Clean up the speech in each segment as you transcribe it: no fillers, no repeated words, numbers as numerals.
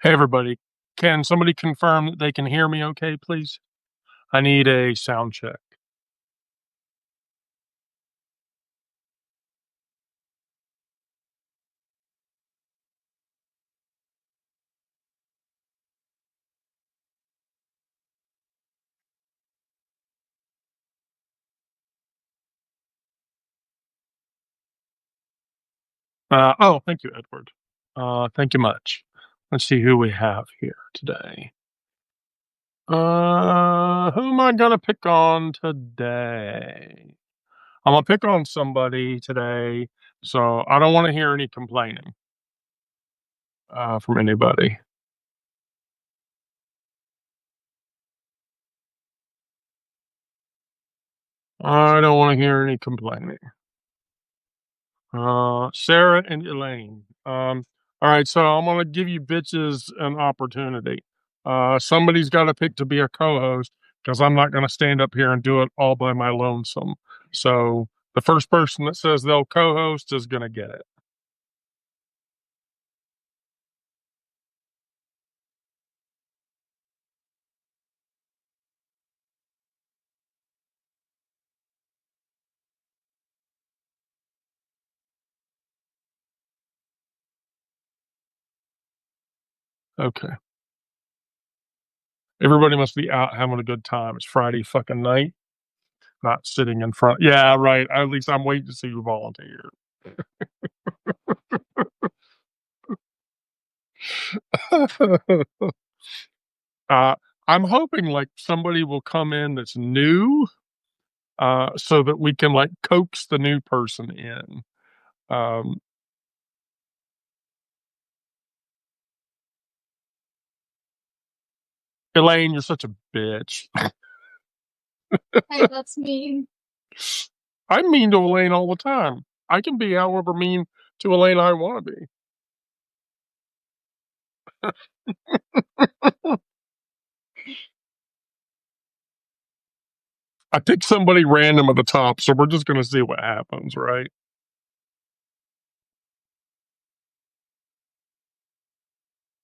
Hey, everybody. Can somebody confirm that they can hear me okay, please? I need a sound check. Thank you, Edward. Thank you much. Let's see who we have here today. Who am I gonna pick on today? I'm gonna pick on somebody today, so I don't want to hear any complaining from anybody. I don't want to hear any complaining. Sarah and Elaine. All right, so I'm gonna give you bitches an opportunity. Somebody's got to pick to be a co-host because I'm not gonna stand up here and do it all by my lonesome. So the first person that says they'll co-host is gonna get it. Okay. Everybody must be out having a good time. It's Friday fucking night, not sitting in front. Yeah, right. At least I'm waiting to see you volunteer. uh, I'm hoping like somebody will come in that's new, so that we can like coax the new person in. Um, Elaine, you're such a bitch. Hey, that's mean. I'm mean to Elaine all the time. I can be however mean to Elaine I want to be. I picked somebody random at the top, so we're just going to see what happens, right?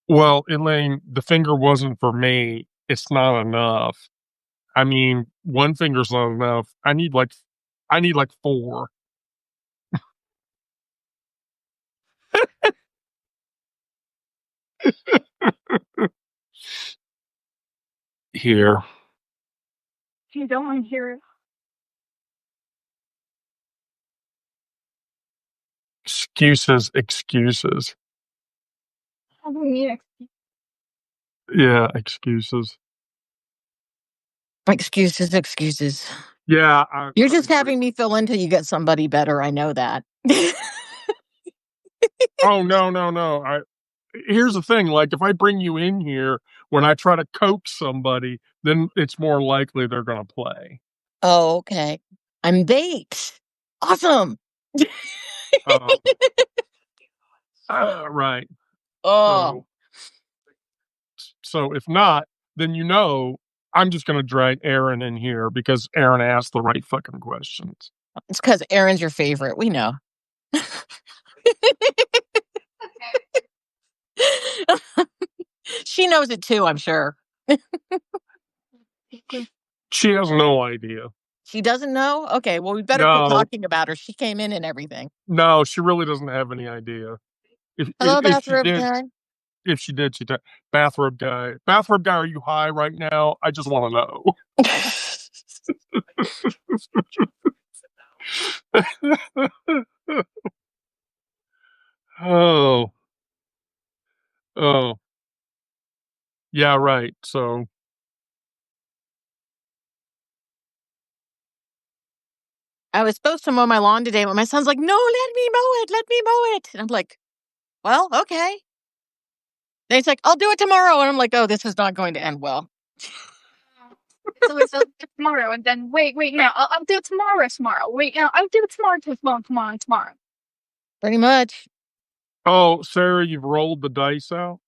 Well, Elaine, the finger wasn't for me. It's not enough. I mean, one finger's not enough. I need like four. Here. You don't want to hear it. Excuses, excuses. I don't need it. Yeah, excuses. Excuses, excuses. Yeah, You're just having me fill in till you get somebody better. I know that. Oh no. Here's the thing, like if I bring you in here when I try to coax somebody, then it's more likely they're gonna play. Oh, okay. I'm bait. Awesome. Oh. Right. Oh. So if not, then I'm just gonna drag Aaron in here because Aaron asked the right fucking questions. It's because Aaron's your favorite. We know. She knows it too, I'm sure. She has no idea. She doesn't know? Okay, well, we better quit talking about her. She came in and everything. No, she really doesn't have any idea. Hello, If she bathrobe did, guy. if she did, she'd bathrobe guy. Bathrobe guy, are you high right now? I just want to know. Oh. Oh. Yeah, right. So I was supposed to mow my lawn today, but my son's like, no, let me mow it. Let me mow it. And I'm like, well, okay. Then he's like, I'll do it tomorrow. And I'm like, oh, this is not going to end well. So it's tomorrow, and then wait, no, I'll do it tomorrow. Wait, I'll do it tomorrow. Pretty much. Oh, Sarah, you've rolled the dice out?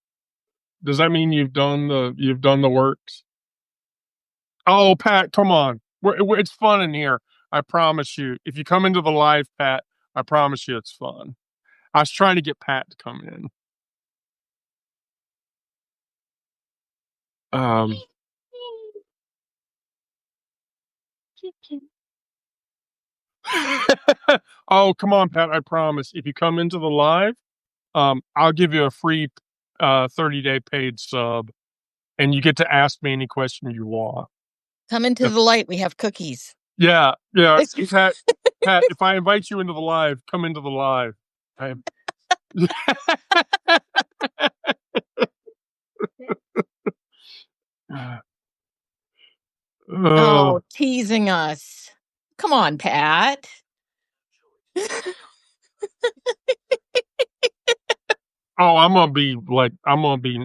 Does that mean you've done the works? Oh, Pat, come on. It's fun in here. I promise you. If you come into the live, Pat, I promise you it's fun. I was trying to get Pat to come in. Um, oh, come on, Pat. I promise. If you come into the live, I'll give you a free 30-day paid sub, and you get to ask me any question you want. Come into the light. We have cookies. Yeah. Pat, if I invite you into the live, come into the live. Oh, teasing us. Come on, Pat. Oh, I'm gonna be like, I'm gonna be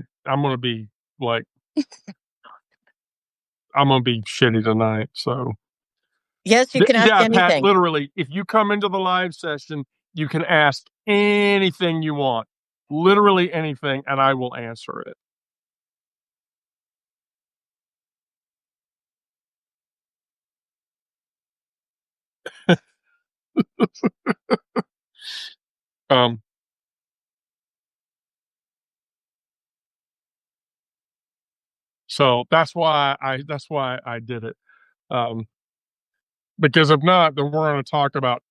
shitty tonight. So Yes, you can ask yeah, Pat. anything. Literally, if you come into the live session, you can ask anything you want, literally anything, and I will answer it. Um. So that's why I did it. Um. Because if not, then we're going to talk about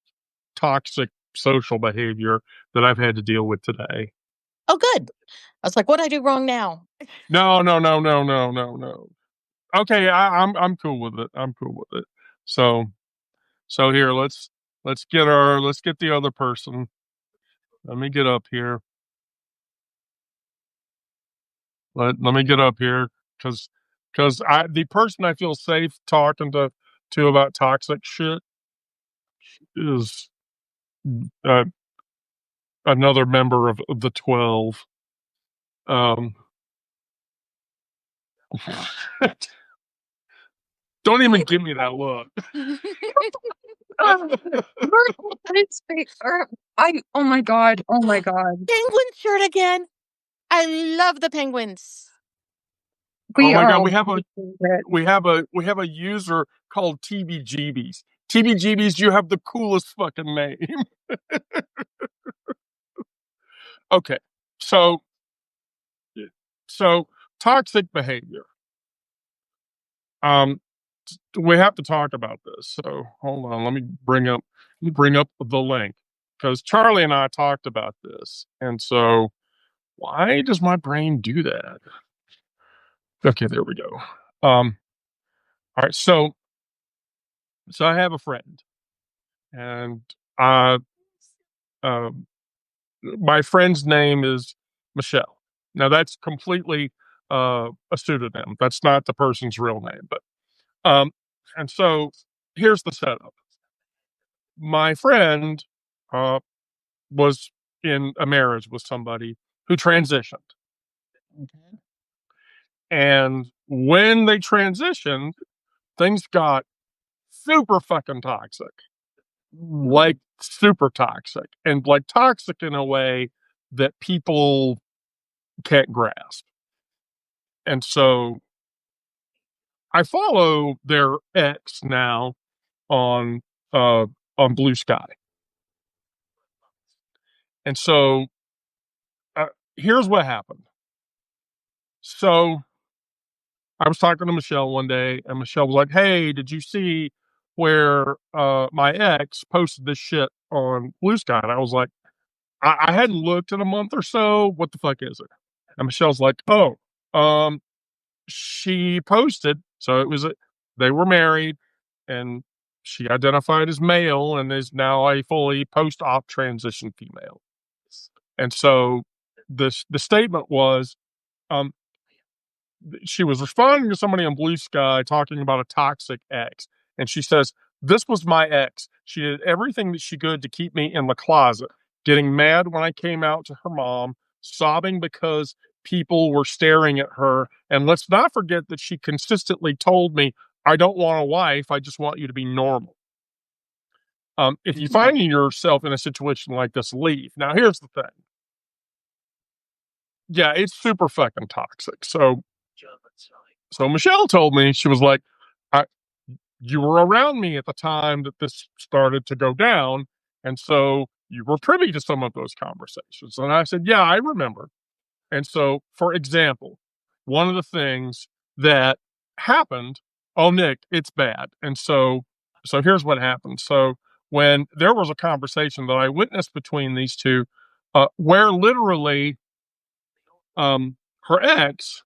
toxic social behavior that I've had to deal with today. Oh, good. I was like, what did I do wrong now? No. Okay, I'm cool with it. I'm cool with it. So here, let's get the other person. Let me get up here. Let me get up here because the person I feel safe talking to about toxic shit is uh, another member of the 12. Um, don't even give me that look. Oh my god. Penguin shirt again. I love the penguins. We oh my are god, all we have a user called TBGBs. TBGBs, you have the coolest fucking name. Okay, so toxic behavior. We have to talk about this. So hold on, let me bring up the link because Charlie and I talked about this, and so why does my brain do that? Okay, there we go. All right, so I have a friend, and uh, my friend's name is Michelle. Now that's completely a pseudonym. That's not the person's real name, but and so here's the setup. My friend uh, was in a marriage with somebody who transitioned. Okay. And when they transitioned, things got super fucking toxic. Like super toxic. And like toxic in a way that people can't grasp. And so I follow their ex now on Blue Sky. And so uh, here's what happened. So I was talking to Michelle one day, and Michelle was like, "Hey, did you see where my ex posted this shit on Blue Sky?" And I was like, I hadn't looked in a month or so. What the fuck is it?" And Michelle's like, "Oh, she posted. So it was they were married, and she identified as male and is now a fully post-op transition female. And so the statement was, um, she was responding to somebody on Blue Sky talking about a toxic ex. And she says, "This was my ex. She did everything that she could to keep me in the closet, getting mad when I came out to her mom, sobbing because people were staring at her. And let's not forget that she consistently told me, 'I don't want a wife. I just want you to be normal.' If you find yourself in a situation like this, leave." Now, here's the thing. Yeah, it's super fucking toxic. So Michelle told me, she was like, I, "You were around me at the time that this started to go down, and so you were privy to some of those conversations." And I said, "Yeah, I remember." And so, for example, one of the things that happened. Oh, Nick, it's bad. And so here's what happened. So when there was a conversation that I witnessed between these two, where literally her ex,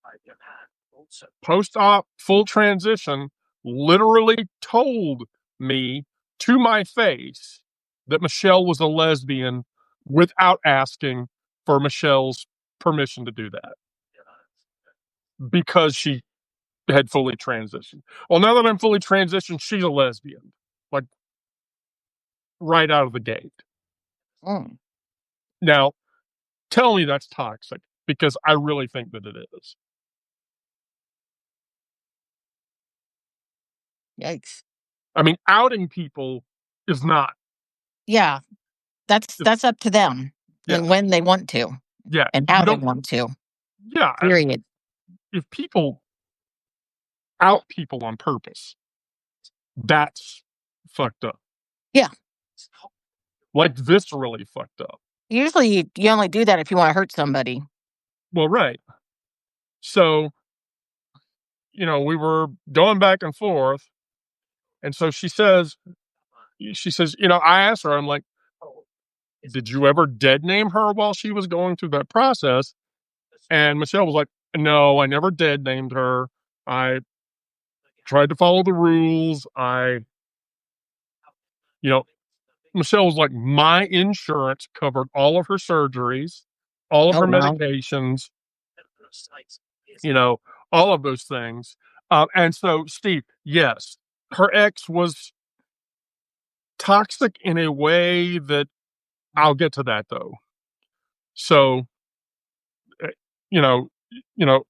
post-op full transition, literally told me to my face that Michelle was a lesbian without asking for Michelle's permission to do that because she had fully transitioned. Well, now that I'm fully transitioned, she's a lesbian, like right out of the gate. Mm. Now, tell me that's toxic because I really think that it is. Yikes. I mean, outing people is not. Yeah, that's up to them Yeah. and when they want to Yeah. and how they want to. Yeah. Period. If people out people on purpose, that's fucked up. Yeah. Like viscerally fucked up. Usually you only do that if you want to hurt somebody. Well, right. So, we were going back and forth. And so she says, I asked her, I'm like, did you ever dead name her while she was going through that process? And Michelle was like, no, I never dead named her. I tried to follow the rules. Michelle was like, my insurance covered all of her surgeries, all of Oh, her wow. medications, all of those things. And so, Steve, yes, her ex was toxic in a way that I'll get to that though. So, uh, you know, you know,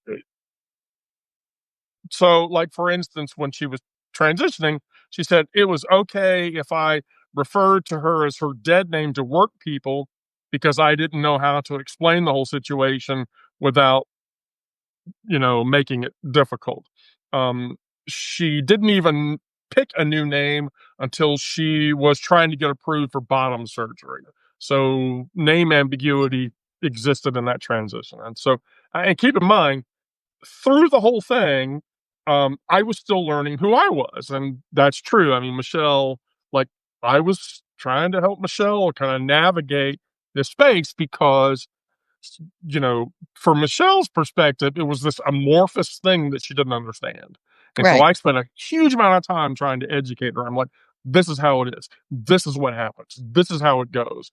so like for instance, when she was transitioning, she said it was okay if I referred to her as her dead name to work people because I didn't know how to explain the whole situation without, making it difficult. She didn't even pick a new name until she was trying to get approved for bottom surgery. So name ambiguity existed in that transition. And keep in mind, through the whole thing, I was still learning who I was. And that's true. I mean, Michelle, like, I was trying to help Michelle kind of navigate this space because, from Michelle's perspective, it was this amorphous thing that she didn't understand. And so Right. I spent a huge amount of time trying to educate her. I'm like, this is how it is. This is what happens. This is how it goes.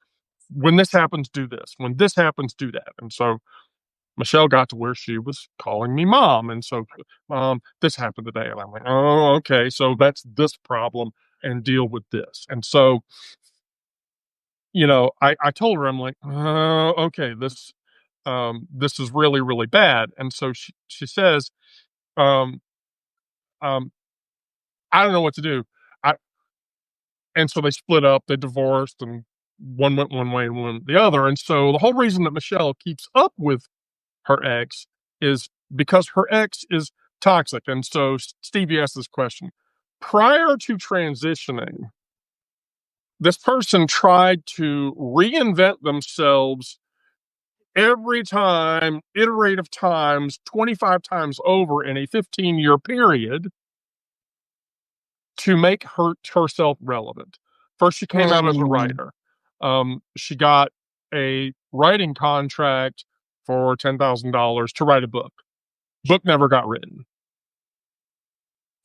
When this happens, do this. When this happens, do that. And so Michelle got to where she was calling me mom. And so, Mom, this happened today. And I'm like, oh, okay. So that's this problem and deal with this. And so, I told her, I'm like, okay, this is really, really bad. And so she says, um, um, I don't know what to do. I, and so they split up, they divorced, and one went one way and one went the other. And so the whole reason that Michelle keeps up with her ex is because her ex is toxic. And so Stevie asked this question. Prior to transitioning, this person tried to reinvent themselves every time, iterative times, 25 times over in a 15-year period to make herself relevant. First, she came out as a writer. She got a writing contract for $10,000 to write a book. Book never got written.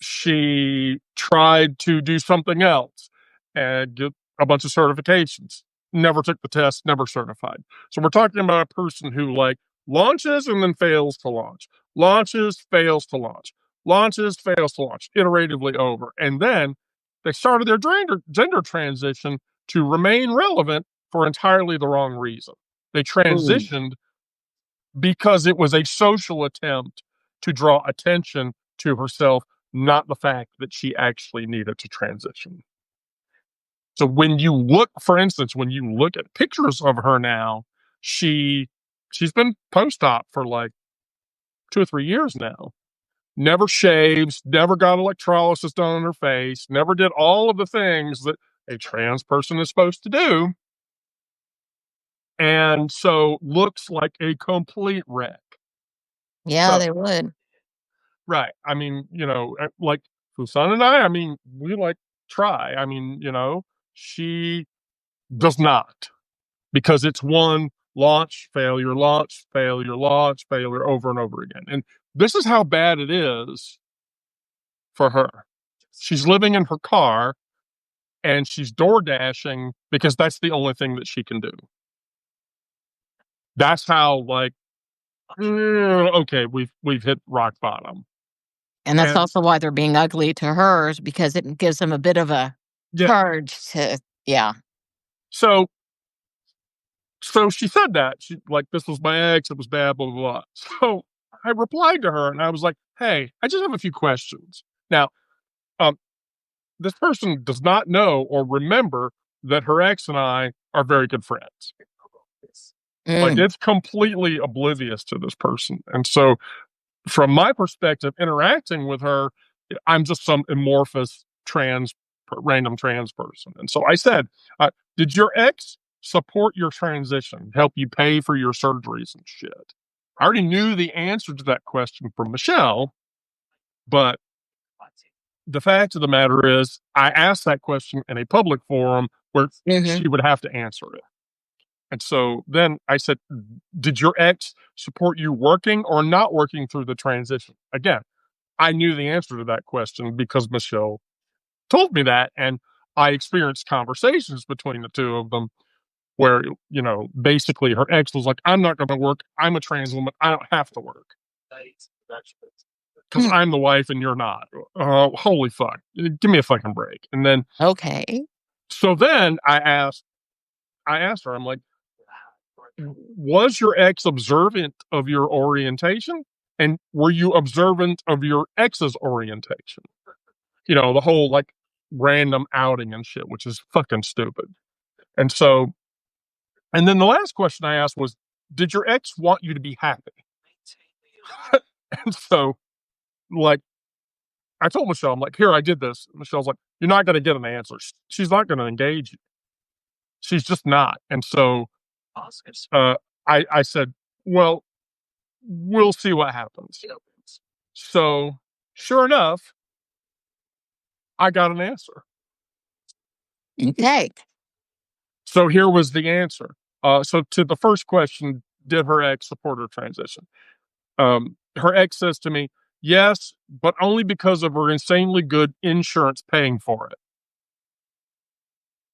She tried to do something else and get a bunch of certifications. Never took the test, never certified. So we're talking about a person who launches and then fails to launch, launches, fails to launch, launches, fails to launch, iteratively over. And then they started their gender transition to remain relevant for entirely the wrong reason. They transitioned because it was a social attempt to draw attention to herself, not the fact that she actually needed to transition. So when you look, for instance, when you look at pictures of her now, she's been post-op for like 2 or 3 years now. Never shaves, never got electrolysis done on her face, never did all of the things that a trans person is supposed to do. And so looks like a complete wreck. Yeah, So, they would. Right. I mean, like Fusan and I mean, we like try. I mean, she does not, because it's one launch, failure, launch, failure, launch, failure over and over again. And this is how bad it is for her. She's living in her car and she's door dashing because that's the only thing that she can do. That's how, like, okay, we've hit rock bottom. And that's And also why they're being ugly to hers, because it gives them a bit of a yeah, charge to, yeah. so she said that she like this was my ex, it was bad, blah blah blah. So I replied to her and I was like, hey, I just have a few questions. Now, this person does not know or remember that her ex and I are very good friends. Like, Mm. it's completely oblivious to this person. And so, from my perspective, interacting with her, I'm just some amorphous random trans person. And so I said, did your ex support your transition, help you pay for your surgeries and shit? I already knew the answer to that question from Michelle, but the fact of the matter is, I asked that question in a public forum where she would have to answer it. And so then I said, did your ex support you working or not working through the transition? Again, I knew the answer to that question because Michelle told me that. And I experienced conversations between the two of them where, basically her ex was like, I'm not going to work. I'm a trans woman. I don't have to work because I'm the wife and you're not. Holy fuck. Give me a fucking break. And then, Okay. so then I asked her, I'm like, was your ex observant of your orientation? And were you observant of your ex's orientation? The whole like random outing and shit, which is fucking stupid. And so, and then the last question I asked was, did your ex want you to be happy? And so, like, I told Michelle, I'm like, here, I did this. Michelle's like, you're not going to get an answer. She's not going to engage you. She's just not. And so, I said, well, we'll see what happens. So, sure enough, I got an answer. Okay. So here was the answer. So to the first question, did her ex support her transition? Her ex says to me, yes, but only because of her insanely good insurance paying for it,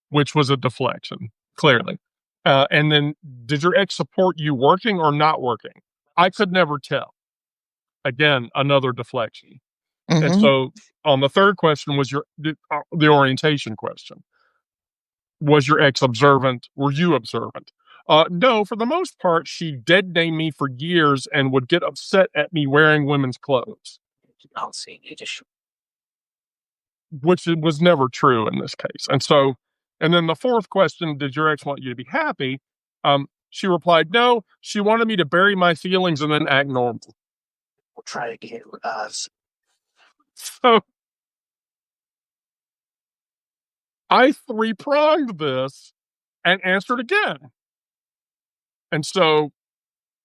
which was a deflection, clearly. And then, did your ex support you working or not working? I could never tell. Again, another deflection. And so on the third question was the orientation question. Was your ex observant? Were you observant? No, for the most part, she dead named me for years and would get upset at me wearing women's clothes. Which was never true in this case. And so, and then the fourth question, did your ex want you to be happy? She replied, no, she wanted me to bury my feelings and then act normal. We'll try again with us. So I three-pronged this and answered again. And so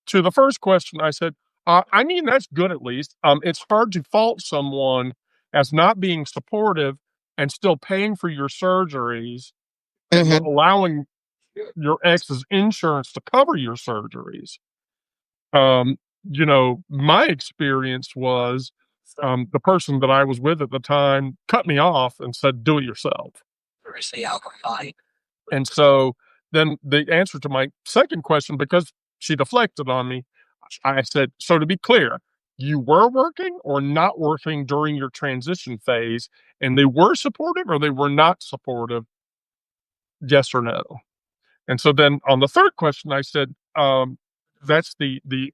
to the first question, I said, I mean, that's good at least. It's hard to fault someone as not being supportive and still paying for your surgeries and allowing your ex's insurance to cover your surgeries. My experience was the person that I was with at the time cut me off and said, do it yourself. And so then the answer to my second question, because she deflected on me, I said, so to be clear, you were working or not working during your transition phase, and they were supportive or they were not supportive? Yes or no? And so then on the third question, I said, that's the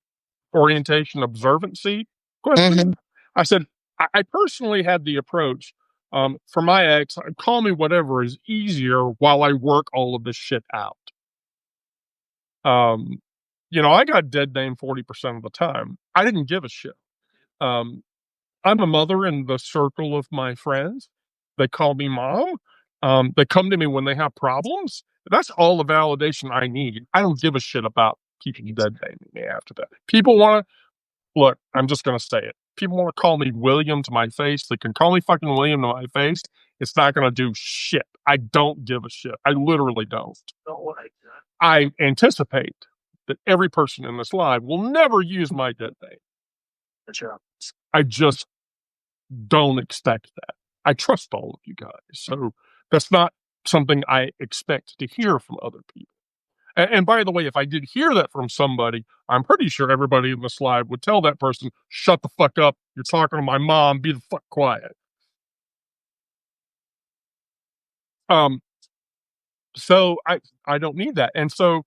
orientation observancy question. I said, I personally had the approach for my ex, call me whatever is easier while I work all of this shit out. I got dead named 40% of the time. I didn't give a shit. I'm a mother in the circle of my friends. They call me mom. They come to me when they have problems. That's all the validation I need. I don't give a shit about keeping dead naming me after that. People want to look. I'm just going to say it. people want to call me William to my face, they can call me fucking William to my face. It's not going to do shit. I don't give a shit. I literally don't. I anticipate that every person in this live will never use my dead name. I just don't expect that. I trust all of you guys. So that's not something I expect to hear from other people. And by the way, if I did hear that from somebody, I'm pretty sure everybody in this live would tell that person, shut the fuck up. You're talking to my mom. Be the fuck quiet. So I don't need that. And so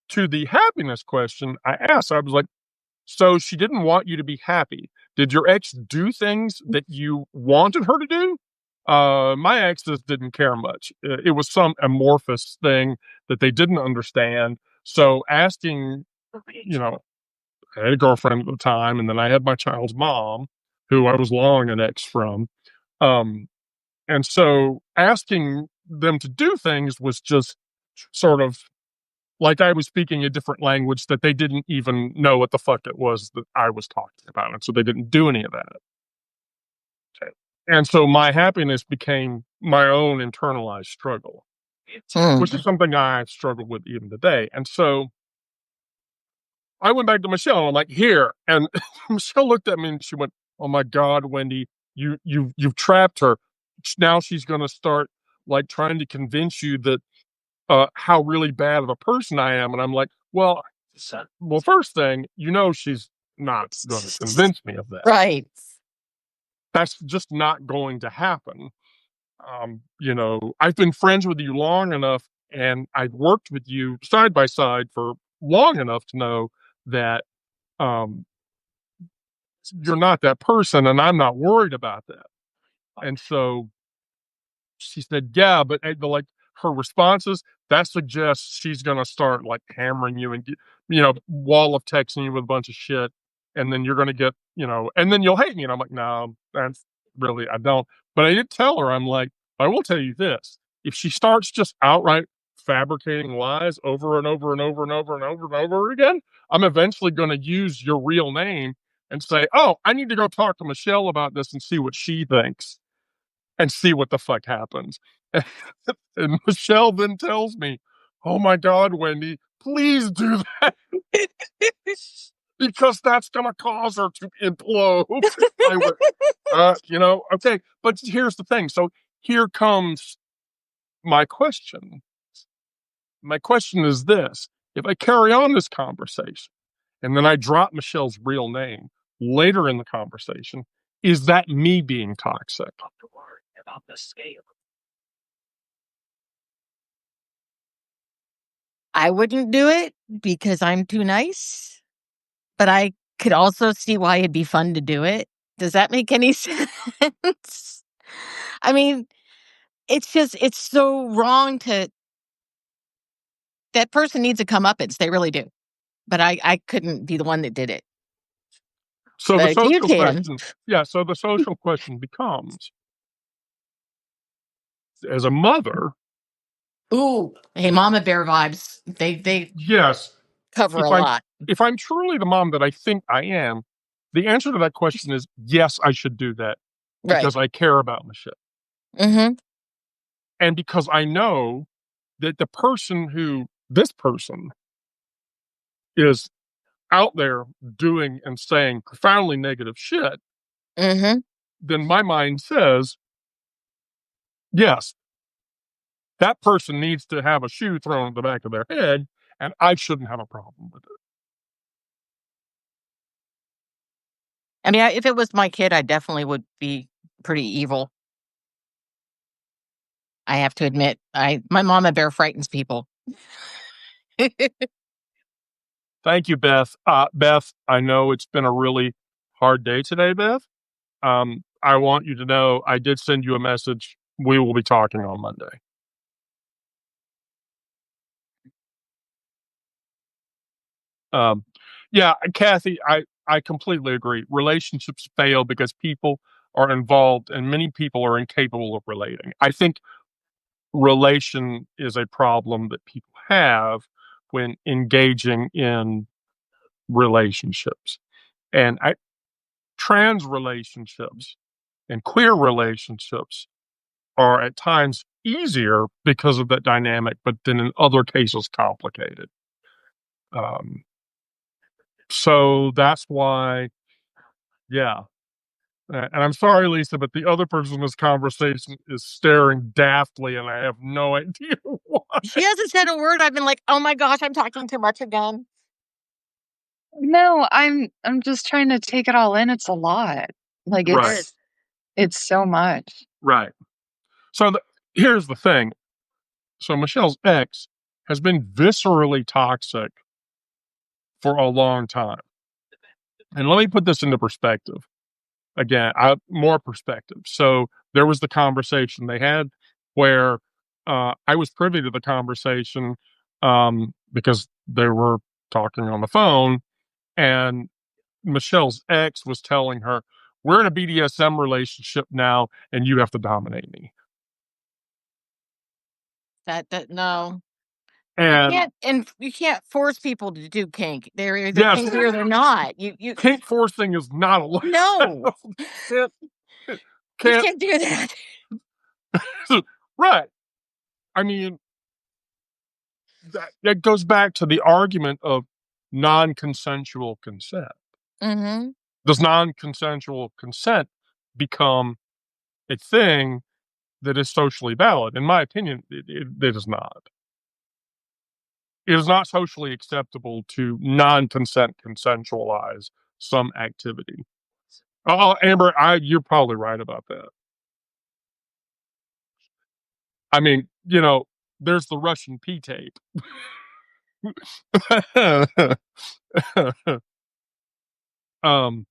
to the happiness question I asked, I was like, so she didn't want you to be happy. Did your ex do things that you wanted her to do? My ex just didn't care much. It was some amorphous thing that they didn't understand. So asking, you know, I had a girlfriend at the time, and then I had my child's mom, who I was long an ex from. And so asking them to do things was just sort of like I was speaking a different language that they didn't even know what the fuck it was that I was talking about. And so they didn't do any of that. Okay. And so my happiness became my own internalized struggle, which is something I struggle with even today. And so I went back to Michelle and I'm like, here. And Michelle looked at me and she went, oh my God, Wendy, you've trapped her. Now she's going to start like trying to convince you that how really bad of a person I am. And I'm like, well, first thing, she's not going to convince me of that. Right. That's just not going to happen. I've been friends with you long enough and I've worked with you side by side for long enough to know that you're not that person and I'm not worried about that. And so she said, yeah, but like her responses, that suggests she's going to start like hammering you and, wall of texting you with a bunch of shit. And then you're going to get, and then you'll hate me. And I'm like, no, that's really, I don't. But I did tell her, I'm like, I will tell you this. If she starts just outright fabricating lies over and over and over and over and over and over again, I'm eventually going to use your real name and say, oh, I need to go talk to Michelle about this and see what she thinks and see what the fuck happens. And Michelle then tells me, oh my God, Wendy, please do that. Because that's going to cause her to implode. I went, okay. But here's the thing. So here comes my question. My question is this. If I carry on this conversation and then I drop Michelle's real name later in the conversation, is that me being toxic? About the scale. I wouldn't do it because I'm too nice, but I could also see why it'd be fun to do it. Does that make any sense? I mean, it's so wrong that person needs a comeuppance. They really do. But I couldn't be the one that did it. So the you social can. question, so the social question becomes, as a mother, ooh, hey, mama bear vibes. They yes, cover a lot. If I'm truly the mom that I think I am, the answer to that question is yes, I should do that because I care about Michelle. Mm-hmm. And because I know that this person is out there doing and saying profoundly negative shit, then my mind says, yes, that person needs to have a shoe thrown at the back of their head, and I shouldn't have a problem with it. I mean, if it was my kid, I definitely would be pretty evil. I have to admit, my mama bear frightens people. Thank you, Beth. Beth, I know it's been a really hard day today, Beth. I want you to know I did send you a message. We will be talking on Monday. Yeah, Kathy, I completely agree. Relationships fail because people are involved and many people are incapable of relating. I think relation is a problem that people have when engaging in relationships. And trans relationships and queer relationships are at times easier because of that dynamic, but then in other cases complicated. So that's why, yeah. And I'm sorry, Lisa, but the other person in this conversation is staring daftly, and I have no idea why. She hasn't said a word. I've been like, oh my gosh, I'm talking too much again. No, I'm just trying to take it all in. It's a lot. Like Right. it's so much. Right. So here's the thing. So Michelle's ex has been viscerally toxic for a long time. And let me put this into perspective. Again, more perspective. So there was the conversation they had where I was privy to the conversation because they were talking on the phone, and Michelle's ex was telling her, "We're in a BDSM relationship now, and you have to dominate me." That no. And You can't force people to do kink. They're either yes, kinky or they're not. You kink forcing is not allowed. no. You Can't can't do that. right. I mean, that goes back to the argument of non-consensual consent. Mm-hmm. Does non-consensual consent become a thing that is socially valid? In my opinion, it is not. It is not socially acceptable to non-consent consensualize some activity. Oh, Amber, you're probably right about that. I mean, there's the Russian P tape. um,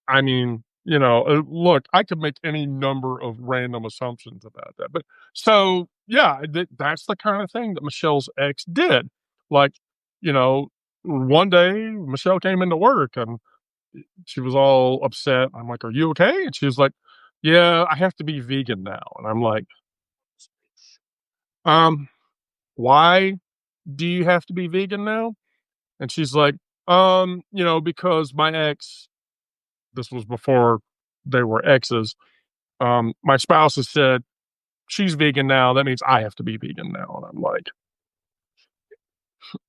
I mean, look, I could make any number of random assumptions about that. But so, yeah, that's the kind of thing that Michelle's ex did. Like, one day Michelle came into work and she was all upset. I'm like, "Are you okay?" And she was like, "Yeah, I have to be vegan now." And I'm like, why do you have to be vegan now?" And she's like, because my ex, this was before they were exes, my spouse has said, she's vegan now. That means I have to be vegan now. And I'm like,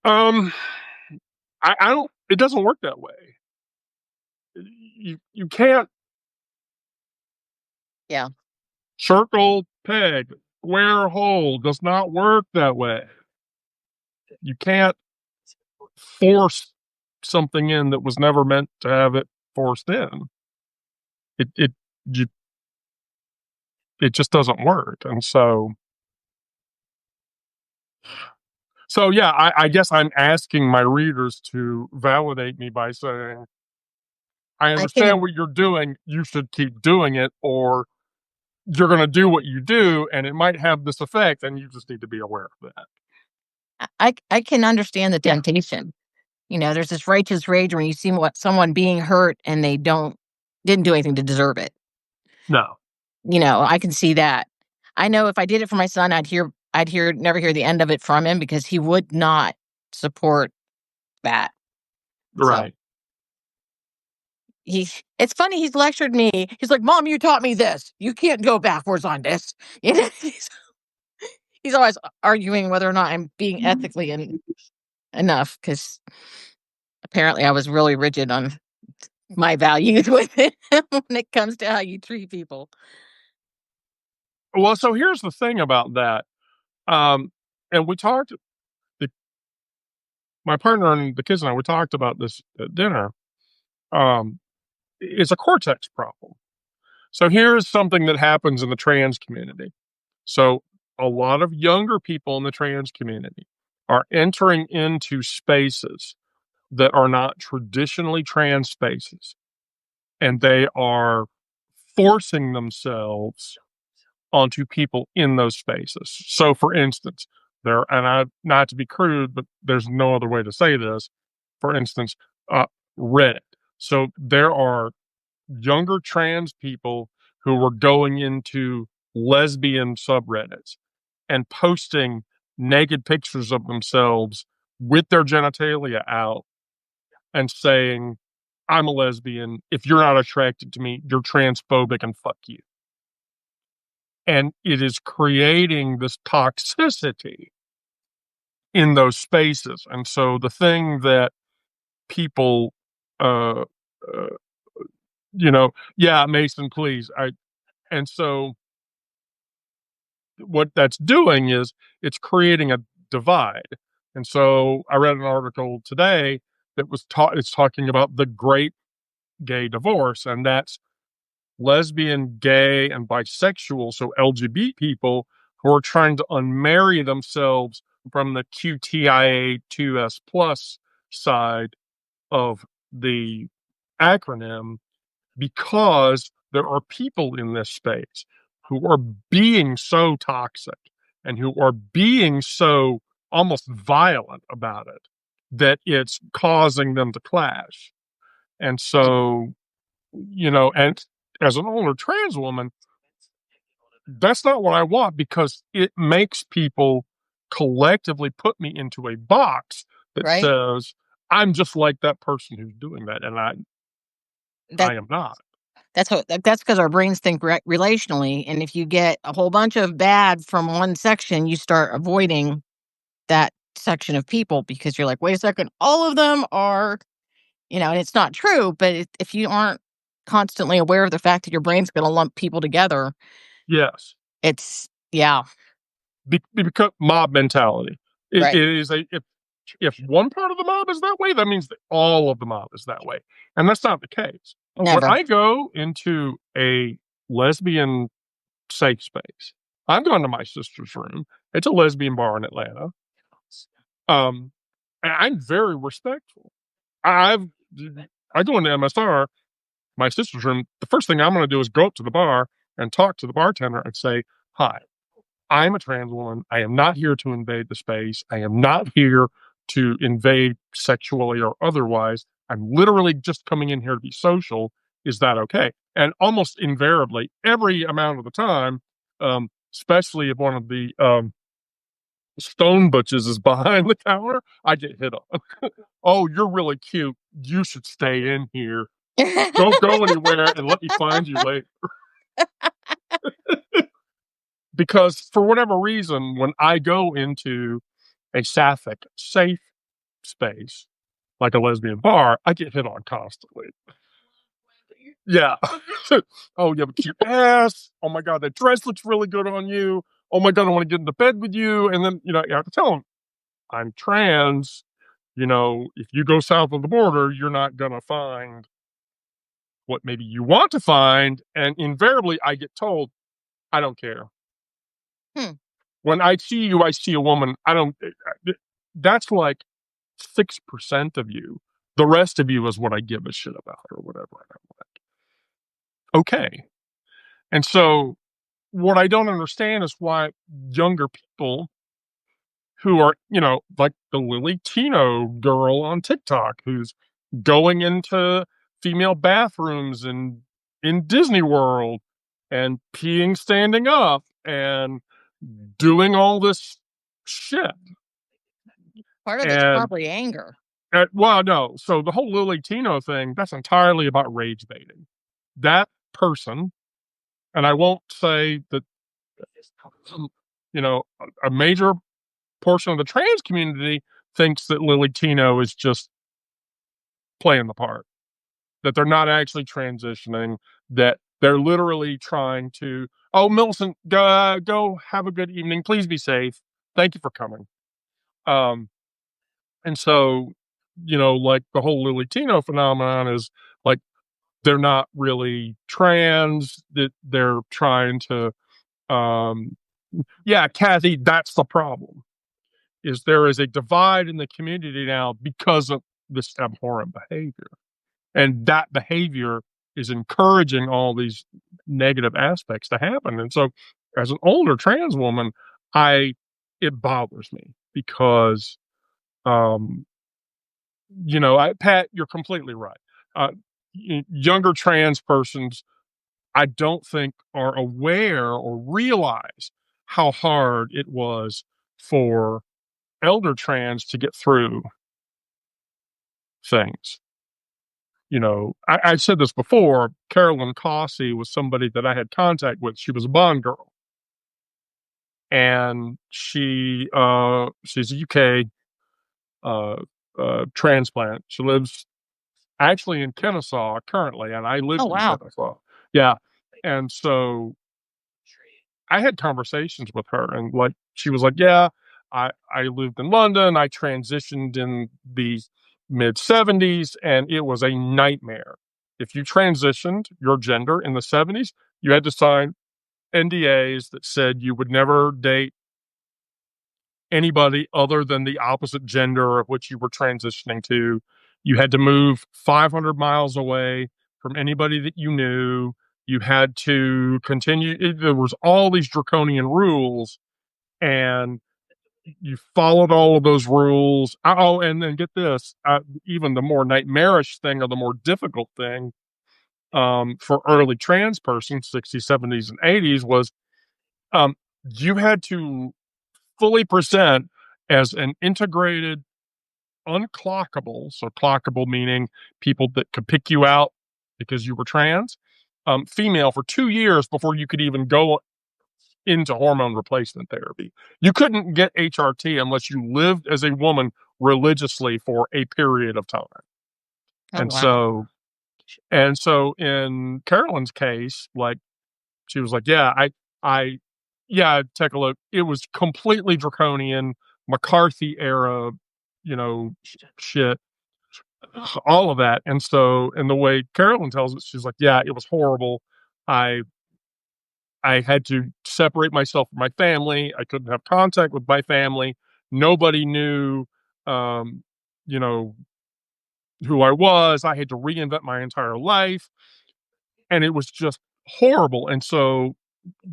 um, I don't, it doesn't work that way. You can't. Yeah. Circle, peg, square hole does not work that way. You can't force something in that was never meant to have it forced in. You, it just doesn't work. And so yeah, I guess I'm asking my readers to validate me by saying, I understand what you're doing. You should keep doing it, or you're going to do what you do, and it might have this effect, and you just need to be aware of that. I can understand the temptation. There's this righteous rage when you see someone being hurt and they didn't do anything to deserve it. No. I can see that. I know if I did it for my son, never hear the end of it from him because he would not support that. Right. So, it's funny. He's lectured me. He's like, "Mom, you taught me this. You can't go backwards on this." He's always arguing whether or not I'm being ethically enough because apparently I was really rigid on my values with it when it comes to how you treat people. Well, so here's the thing about that. And we talked, my partner and the kids and I, we talked about this at dinner. It's a cortex problem. So here's something that happens in the trans community. So a lot of younger people in the trans community are entering into spaces that are not traditionally trans spaces, and they are forcing themselves onto people in those spaces. So, for instance, not to be crude, but there's no other way to say this. For instance, Reddit. So there are younger trans people who were going into lesbian subreddits and posting naked pictures of themselves with their genitalia out and saying, I'm a lesbian. If you're not attracted to me, you're transphobic and fuck you. And it is creating this toxicity in those spaces. And so the thing that people, uh, uh, yeah, Mason, please. And so what that's doing is it's creating a divide. And so I read an article today that it's talking about the great gay divorce, and that's lesbian, gay, and bisexual, so LGBT people who are trying to unmarry themselves from the QTIA2S plus side of the acronym, because there are people in this space who are being so toxic and who are being so almost violent about it that it's causing them to clash. And so, and as an older trans woman, that's not what I want, because it makes people collectively put me into a box that Right. says I'm just like that person who's doing that, and I am not. That's because our brains think relationally, and if you get a whole bunch of bad from one section, you start avoiding that section of people because you're like, wait a second, all of them are, and it's not true. But if you aren't constantly aware of the fact that your brain's going to lump people together, Yes, it's yeah, because mob mentality. right. It is if one part of the mob is that way, that means that all of the mob is that way, and that's not the case. Never. When I go into a lesbian safe space, I'm going to my sister's room. It's a lesbian bar in Atlanta. And I'm very respectful. I go into MSR, my sister's room. The first thing I'm going to do is go up to the bar and talk to the bartender and say, "Hi, I'm a trans woman. I am not here to invade the space. I am not here to invade sexually or otherwise. I'm literally just coming in here to be social. Is that okay?" And almost invariably, every amount of the time, especially if one of the stone butches is behind the counter, I get hit on. "Oh, you're really cute. You should stay in here. Don't go anywhere and let me find you later." Because for whatever reason, when I go into a sapphic safe space, like a lesbian bar, I get hit on constantly. Yeah. "Oh, you have a cute ass. Oh my God, that dress looks really good on you. Oh my God, I want to get into bed with you." And then, you have to tell them, I'm trans. If you go south of the border, you're not going to find what maybe you want to find. And invariably, I get told, I don't care. When I see you, I see a woman. I don't, that's like 6% of you. The rest of you is what I give a shit about or whatever. And I'm like, okay. And so what I don't understand is why younger people who are, like the Lily Tino girl on TikTok who's going into female bathrooms and in Disney World and peeing standing up and doing all this shit. Part of it's probably anger. Well, no. So the whole Lily Tino thing, that's entirely about rage baiting. That person, and I won't say that, a major portion of the trans community thinks that Lily Tino is just playing the part, that they're not actually transitioning, that they're literally trying to, "Oh, Millicent, go have a good evening. Please be safe. Thank you for coming." And so, like the whole Lily Tino phenomenon is like, they're not really trans, that they're trying to, yeah, Kathy, that's the problem. Is there is a divide in the community now because of this abhorrent behavior. And that behavior is encouraging all these negative aspects to happen. And so as an older trans woman, it bothers me because, Pat, you're completely right. Younger trans persons, I don't think are aware or realize how hard it was for elder trans to get through things. I've said this before. Carolyn Cossey was somebody that I had contact with. She was a Bond girl, and she's a UK transplant. She lives actually in Kennesaw currently, and I lived Oh, wow. in Kennesaw. Yeah, and so I had conversations with her, and like she was like, "Yeah, I lived in London. I transitioned in the mid '70s, and it was a nightmare. If you transitioned your gender in the '70s, you had to sign NDAs that said you would never date anybody other than the opposite gender of which you were transitioning to. You had to move 500 miles away from anybody that you knew. You had to continue. There was all these draconian rules, and you followed all of those rules. Oh, and then get this, even the more nightmarish thing or the more difficult thing for early trans persons, 60s, 70s, and 80s was um, you had to fully present as an integrated, unclockable, so clockable meaning people that could pick you out because you were trans, female for 2 years before you could even go into hormone replacement therapy. You couldn't get HRT unless you lived as a woman religiously for a period of time. Oh, And wow. so in Carolyn's case, like she was like, yeah, yeah, take a look. It was completely draconian, McCarthy era, shit, all of that. And so, and the way Carolyn tells it, she's like, yeah, it was horrible. I I had to separate myself from my family. I couldn't have contact with my family. Nobody knew, um, you know, who I was. I had to reinvent my entire life, and it was just horrible. And so,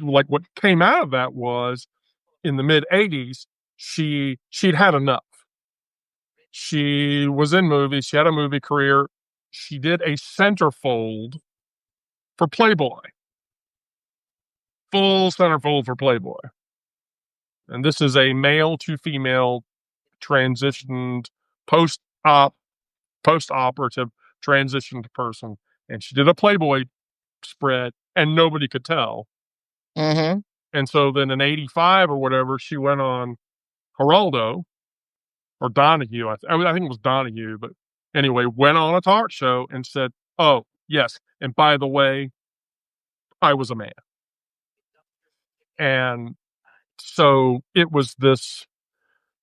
like, what came out of that was in the mid '80s, she'd had enough. She was in movies. She had a movie career. She did a centerfold for Playboy, full centerfold for Playboy. And this is a male to female transitioned post op post operative transitioned person. And she did a Playboy spread and nobody could tell. Mm-hmm. And so then in '85 or whatever, she went on Geraldo or Donahue. I think it was Donahue, but anyway, went on a talk show and said, "Oh, yes. And by the way, I was a man." And so it was this,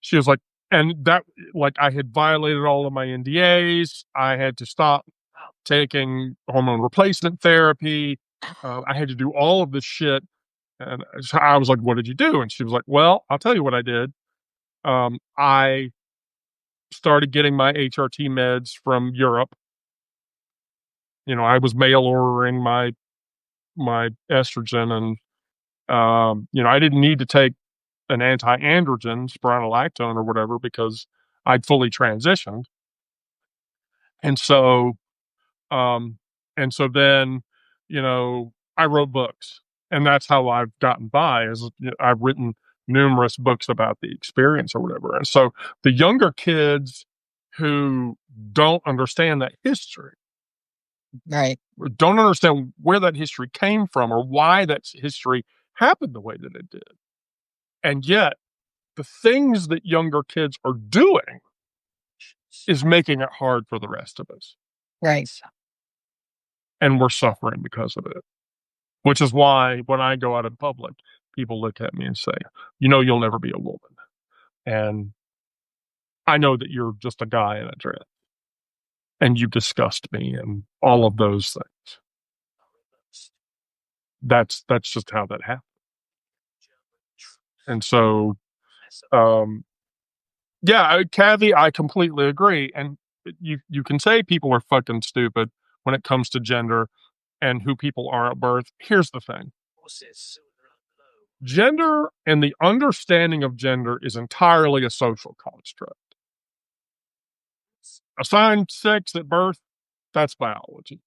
she was like, and that, like, I had violated all of my NDAs. I had to stop taking hormone replacement therapy. I had to do all of this shit. And so I was like, "What did you do?" And she was like, "Well, I'll tell you what I did. I started getting my HRT meds from Europe. I was mail ordering my estrogen, and I didn't need to take an anti-androgen, spironolactone or whatever, because I'd fully transitioned. And so, um, and so then, I wrote books, and that's how I've gotten by. Is I've written numerous books about the experience or whatever. And so the younger kids who don't understand that history, Right. don't understand where that history came from or why that history happened the way that it did. And yet, the things that younger kids are doing is making it hard for the rest of us. Right. And we're suffering because of it. Which is why when I go out in public, people look at me and say, "You'll never be a woman. And I know that you're just a guy in a dress. And you disgust me," and all of those things. That's just how that happened. And so, yeah, Kathy, I completely agree. And you can say people are fucking stupid when it comes to gender and who people are at birth. Here's the thing. Gender and the understanding of gender is entirely a social construct. Assigned sex at birth, that's biology.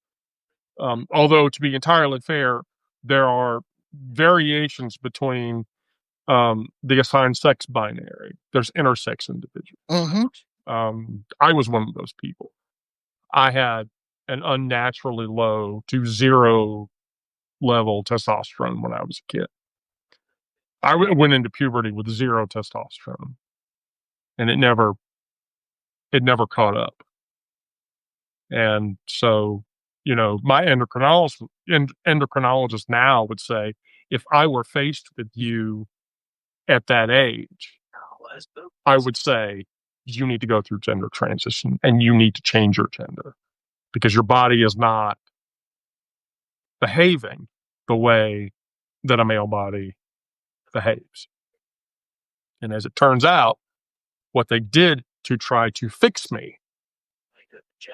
Although, to be entirely fair, there are variations between the assigned sex binary. There's intersex individuals. Mm-hmm. I was one of those people. I had an unnaturally low to zero level testosterone when I was a kid. I went into puberty with zero testosterone, and it never caught up. And so, my endocrinologist now would say, if I were faced with you at that age, I would say, you need to go through gender transition and you need to change your gender because your body is not behaving the way that a male body behaves. And as it turns out, what they did to try to fix me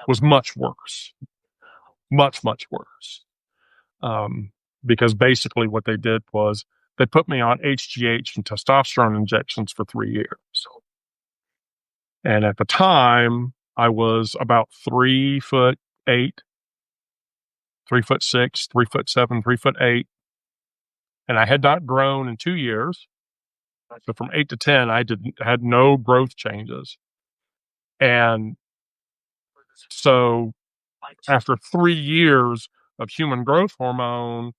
was much worse. Much, much worse. Because basically what they did was they put me on HGH and testosterone injections for 3 years. And at the time, I was about 3'8", 3'6", 3'7", 3'8", and I had not grown in 2 years. So from 8 to 10, I had no growth changes. And so after 3 years of human growth hormone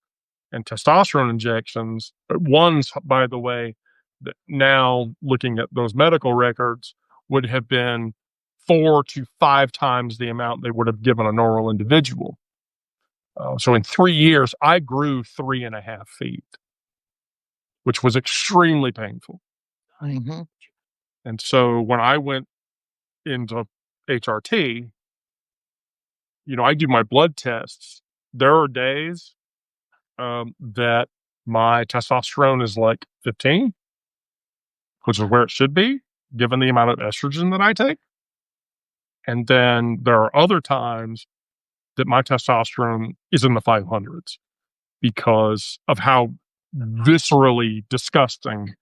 and testosterone injections, ones, by the way, that now looking at those medical records would have been 4 to 5 times the amount they would have given a normal individual. So in 3 years, I grew 3.5 feet, which was extremely painful. Mm-hmm. And so when I went into HRT, I do my blood tests. There are days that my testosterone is like 15, which is where it should be, given the amount of estrogen that I take. And then there are other times that my testosterone is in the 500s because of how viscerally disgusting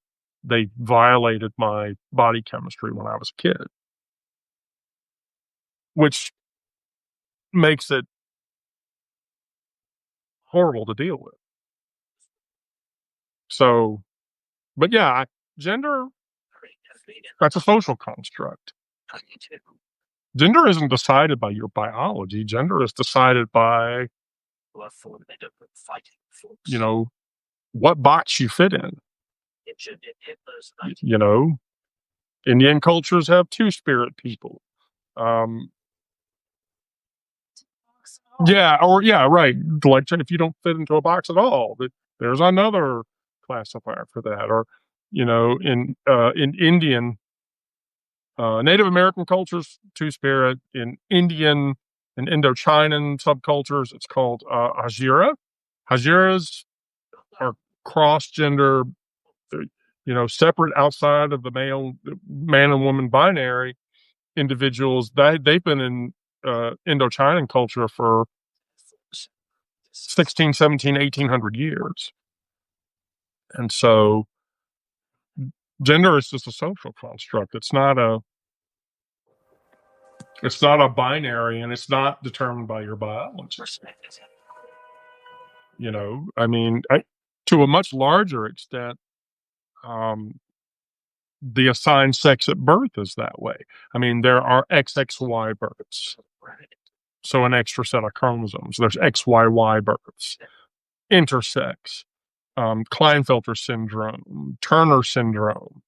they violated my body chemistry when I was a kid, which makes it horrible to deal with. So, but yeah, gender, that's a social construct. Gender isn't decided by your biology. Gender is decided by, what box you fit in. Indian cultures have two-spirit people. Yeah, right. Like if you don't fit into a box at all, there's another classifier for that. Or, in Indian, Native American cultures, two-spirit. In Indian and Indochinan subcultures, it's called Hajira. Hajiras are cross-gender, separate outside of the man and woman binary individuals. They've been in Indochinan culture for 16, 17, 1800 years. And so gender is just a social construct. It's not a binary, and it's not determined by your biology. To a much larger extent, the assigned sex at birth is that way. There are XXY births. So an extra set of chromosomes. There's XYY births. Intersex. Klinefelter syndrome. Turner syndrome.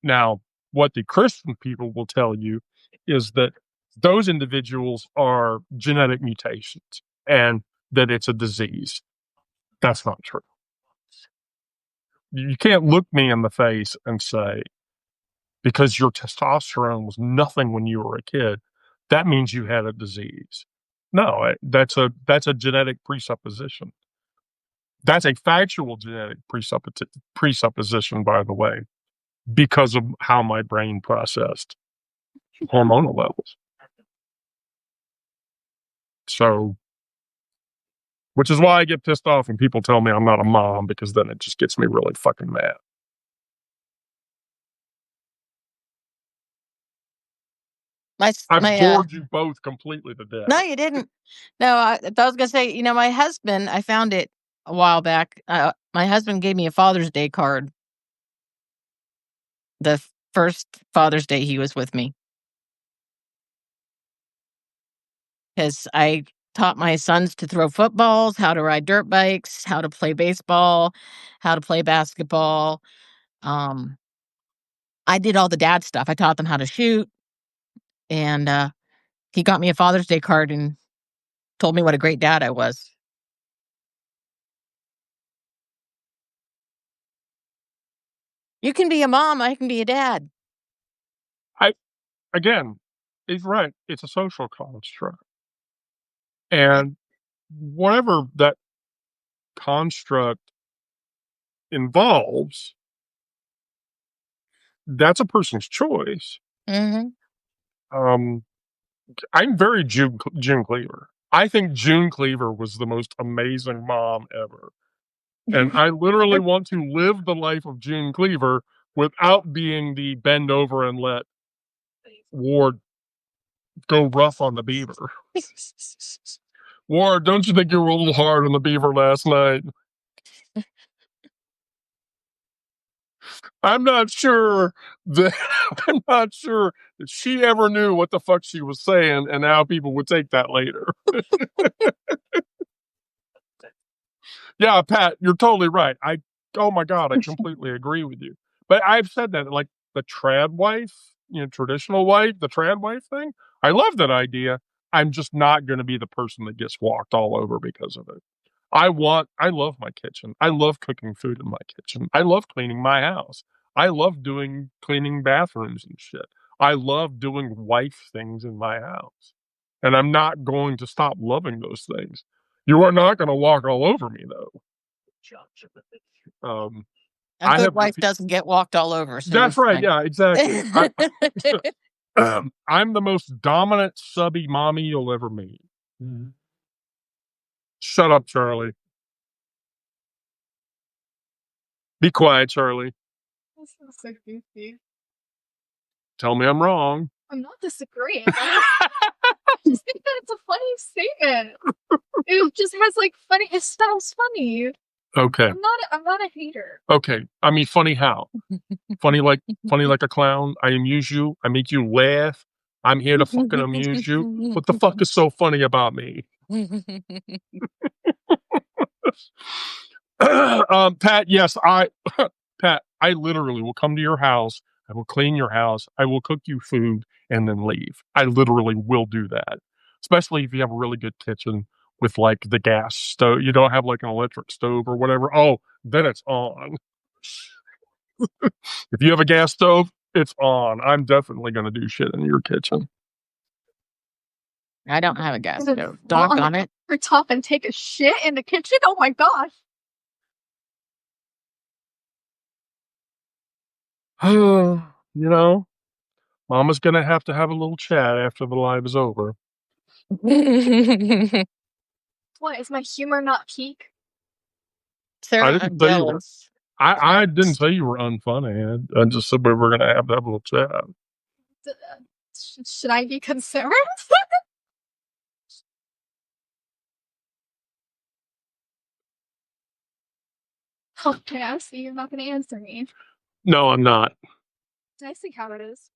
Now, what the Christian people will tell you is that those individuals are genetic mutations and that it's a disease. That's not true. You can't look me in the face and say, because your testosterone was nothing when you were a kid, that means you had a disease. No, that's a genetic presupposition. That's a factual genetic presupposition, by the way, because of how my brain processed hormonal levels. So, which is why I get pissed off when people tell me I'm not a mom, because then it just gets me really fucking mad. I bored you both completely to death. No, you didn't. No, I was going to say, my husband, I found it a while back. My husband gave me a Father's Day card. The first Father's Day he was with me. because I taught my sons to throw footballs, how to ride dirt bikes, how to play baseball, how to play basketball. I did all the dad stuff. I taught them how to shoot, and he got me a Father's Day card and told me what a great dad I was. You can be a mom, I can be a dad. Again, he's right. It's a social construct. And whatever that construct involves, that's a person's choice. Mm-hmm. I'm very June Cleaver. I think June Cleaver was the most amazing mom ever. And I literally want to live the life of June Cleaver without being the bend over and let Ward go rough on the beaver. Ward, don't you think you were a little hard on the beaver last night? I'm not sure that she ever knew what the fuck she was saying and how people would take that later. Yeah, Pat, you're totally right. Oh my God, I completely agree with you. But I've said that, like the trad wife, traditional wife, the trad wife thing. I love that idea. I'm just not going to be the person that gets walked all over because of it. I love my kitchen. I love cooking food in my kitchen. I love cleaning my house. I love cleaning bathrooms and shit. I love doing wife things in my house. And I'm not going to stop loving those things. You are not going to walk all over me, though. A good wife doesn't get walked all over. So that's right. Yeah, exactly. I'm the most dominant subby mommy you'll ever meet. Mm-hmm. Shut up, Charlie. Be quiet, Charlie. This is so goofy. Tell me I'm wrong. I'm not disagreeing. I just think that it's a funny statement. It just has funny. It sounds funny. Okay. I'm not a hater. Okay. I mean, funny how? funny like a clown. I amuse you. I make you laugh. I'm here to fucking amuse you. What the fuck is so funny about me? Pat, yes, Pat, I literally will come to your house. I will clean your house. I will cook you food and then leave. I literally will do that. Especially if you have a really good kitchen with the gas stove. You don't have an electric stove or whatever. Oh, then it's on. If you have a gas stove, it's on. I'm definitely going to do shit in your kitchen. I don't have a gas stove. Doggone it. For top and take a shit in the kitchen? Oh my gosh. Mama's going to have a little chat after the live is over. What, is my humor not peak? Sarah, I'm jealous. I didn't say you were unfunny. I just said we were going to have that little chat. Should I be concerned? Okay, I see you're not going to answer me. No, I'm not. I see how it is.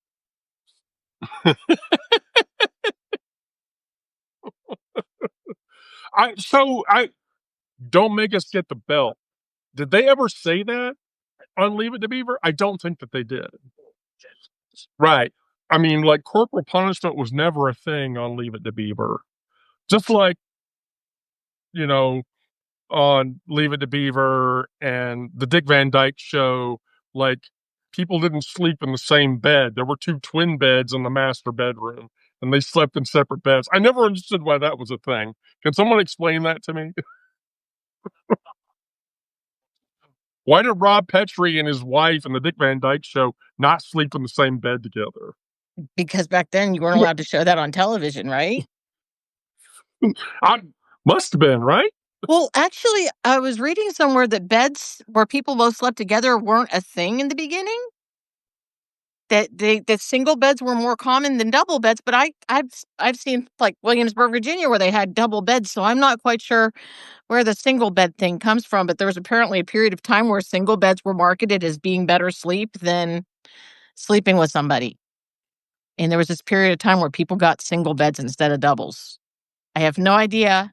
I don't make us get the belt. Did they ever say that on Leave It to Beaver? I don't think that they did. Right. I mean, corporal punishment was never a thing on Leave It to Beaver. Just on Leave It to Beaver and the Dick Van Dyke Show, people didn't sleep in the same bed. There were 2 twin beds in the master bedroom, and they slept in separate beds. I never understood why that was a thing. Can someone explain that to me? Why did Rob Petrie and his wife and the Dick Van Dyke Show not sleep in the same bed together? Because back then you weren't allowed to show that on television, right? I must have been, right? Well, actually, I was reading somewhere that beds where people both slept together weren't a thing in the beginning. That single beds were more common than double beds, but I've seen Williamsburg, Virginia, where they had double beds, so I'm not quite sure where the single bed thing comes from. But there was apparently a period of time where single beds were marketed as being better sleep than sleeping with somebody, and there was this period of time where people got single beds instead of doubles. I have no idea.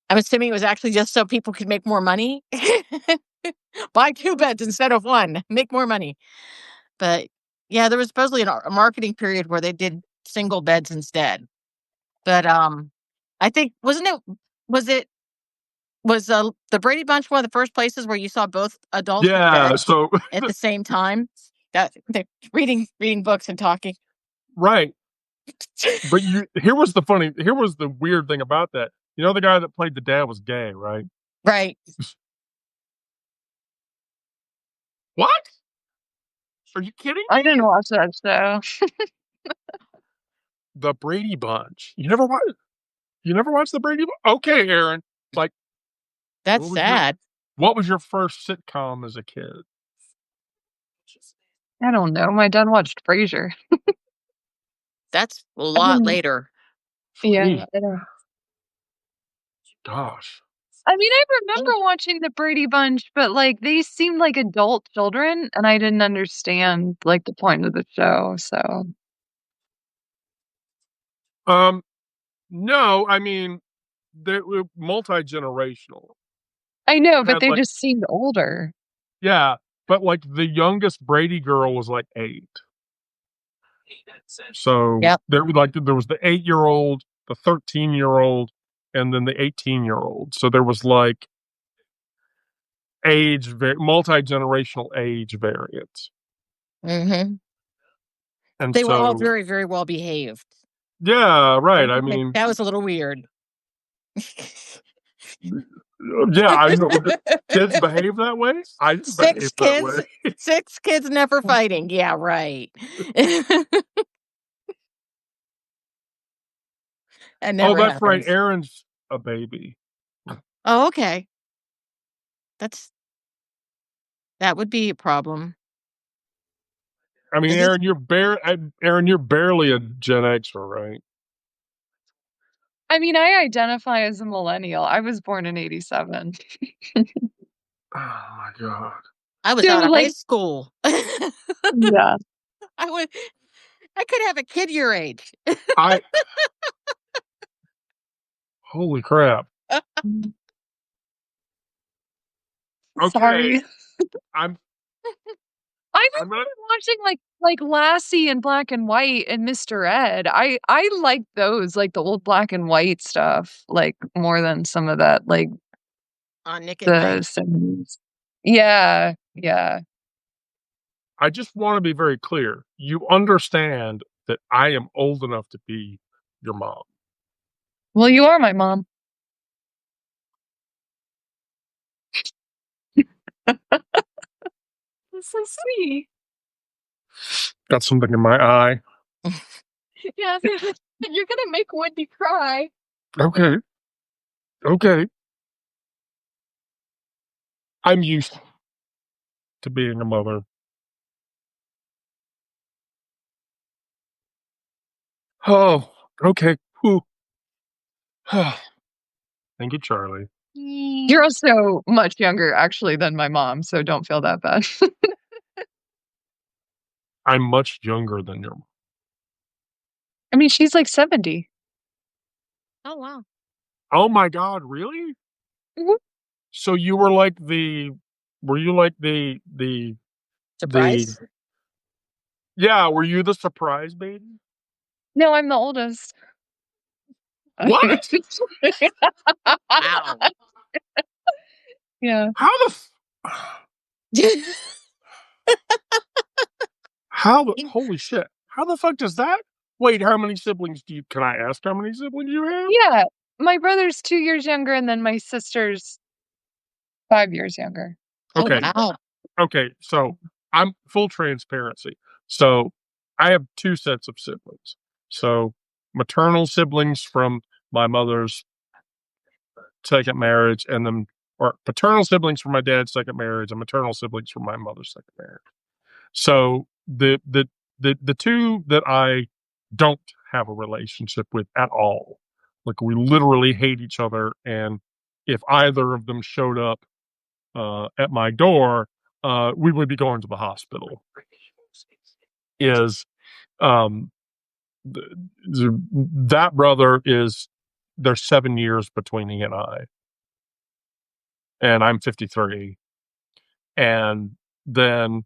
I'm assuming it was actually just so people could make more money. Buy 2 beds instead of 1. Make more money. But yeah, there was supposedly a marketing period where they did single beds instead. But I think was the Brady Bunch one of the first places where you saw both adults with Yeah. beds So at the same time? That they're reading books and talking. right. But here was the weird thing about that. You know, the guy that played the dad was gay, right? Right. What? Are you kidding? I didn't watch that show. The Brady Bunch. You never watched the Brady Bunch? Okay, Aaron. Like, That's what was sad. what was your first sitcom as a kid? I don't know. My dad watched Frasier. That's a lot later. Yeah, I don't. Gosh. I mean, I remember watching the Brady Bunch, but like they seemed like adult children, and I didn't understand like the point of the show. So No, I mean they were multi-generational. I know, but Had they like just seemed older. yeah, but like the youngest Brady girl was like 8. So Yep. there was the 8-year-old, the 13-year-old, and then the 18-year-old. So there was like multi-generational age variants. Mm-hmm. And They were all so very, very well behaved. yeah, right. I mean, That was a little weird. yeah, I know. Kids behave that way. I didn't behave that way. 6 kids never fighting. Yeah, right. That Oh, never that's right. happens. Aaron's a baby. Oh, okay. That would be a problem. I mean, Is it? Aaron, you're barely a Gen Xer, right? I mean, I identify as a millennial. I was born in '87. Oh my god. I was So out of high like, school. yeah. I could have a kid your age. Holy crap. Okay. Sorry. I'm I I'm remember not watching like Lassie and Black and White and Mr. Ed. I like those, like the old black and white stuff, like more than some of that, like On Nick at the Night. 70s. Yeah, yeah. I just want to be very clear. You understand that I am old enough to be your mom. Well, you are my mom. That's so sweet. Got something in my eye. Yeah, you're gonna make Wendy cry. Okay. Okay. I'm used to being a mother. Oh, okay. Whew. Thank you, Charlie. You're also much younger, actually, than my mom, so don't feel that bad. I'm much younger than your mom. I mean, she's like 70. Oh, wow. Oh my god, really? Mhm. So you were like were you like the Surprise? yeah, were you the surprise baby? No, I'm the oldest. What? Wow. Yeah. How the holy shit. How the fuck does that? Wait, how many siblings can I ask how many siblings you have? Yeah. My brother's 2 years younger, and then my sister's 5 years younger. Okay. Oh, wow. Okay, so I'm full transparency. So I have 2 sets of siblings. So maternal siblings from my mother's second marriage, and then or paternal siblings from my dad's second marriage, and maternal siblings from my mother's second marriage. So the 2 that I don't have a relationship with at all, like we literally hate each other, and if either of them showed up at my door, we would be going to the hospital. Is that brother there's 7 years between he and I, and I'm 53. And then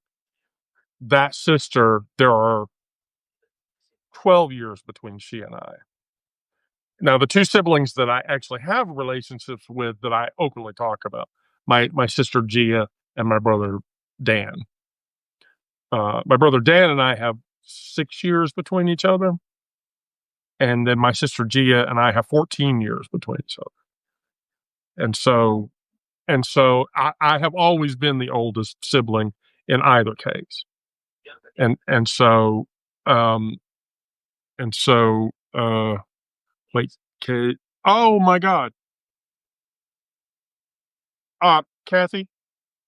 that sister, there are 12 years between she and I. Now, the two siblings that I actually have relationships with that I openly talk about, my sister Gia and my brother Dan. My brother Dan and I have 6 years between each other. And then my sister Gia and I have 14 years between each other. And so I have always been the oldest sibling in either case. And so wait, Kate. Oh my God. Kathy,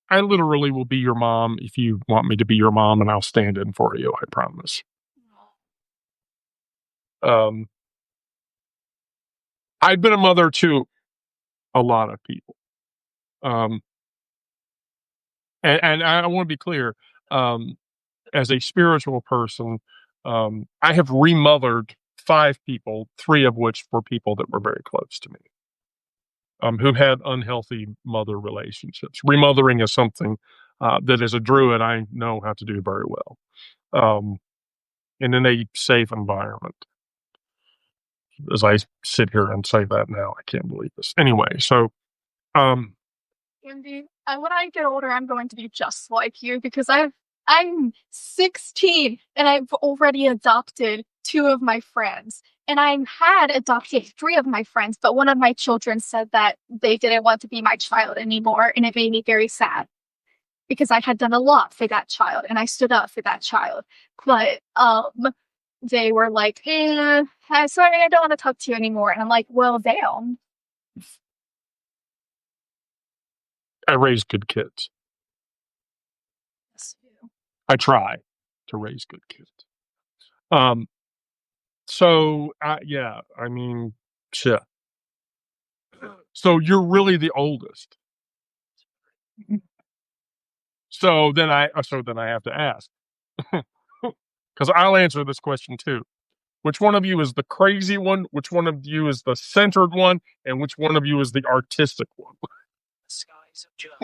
I literally will be your mom if you want me to be your mom, and I'll stand in for you, I promise. I've been a mother to a lot of people. And I want to be clear, as a spiritual person, I have remothered 5 people, 3 of which were people that were very close to me, who had unhealthy mother relationships. Remothering is something that as a druid, I know how to do very well, and in a safe environment. As I sit here and say that now, I can't believe this. Anyway, so Wendy, when I get older, I'm going to be just like you because I'm 16 and I've already adopted 2 of my friends. And I had adopted 3 of my friends, but one of my children said that they didn't want to be my child anymore, and it made me very sad because I had done a lot for that child and I stood up for that child. But they were like, sorry, I don't want to talk to you anymore. And I'm like, well, damn. I raise good kids. Yes, you. I try to raise good kids. So yeah, I mean, shit. So you're really the oldest. So then I have to ask, because I'll answer this question too. Which one of you is the crazy one? Which one of you is the centered one? And which one of you is the artistic one? Skies of German.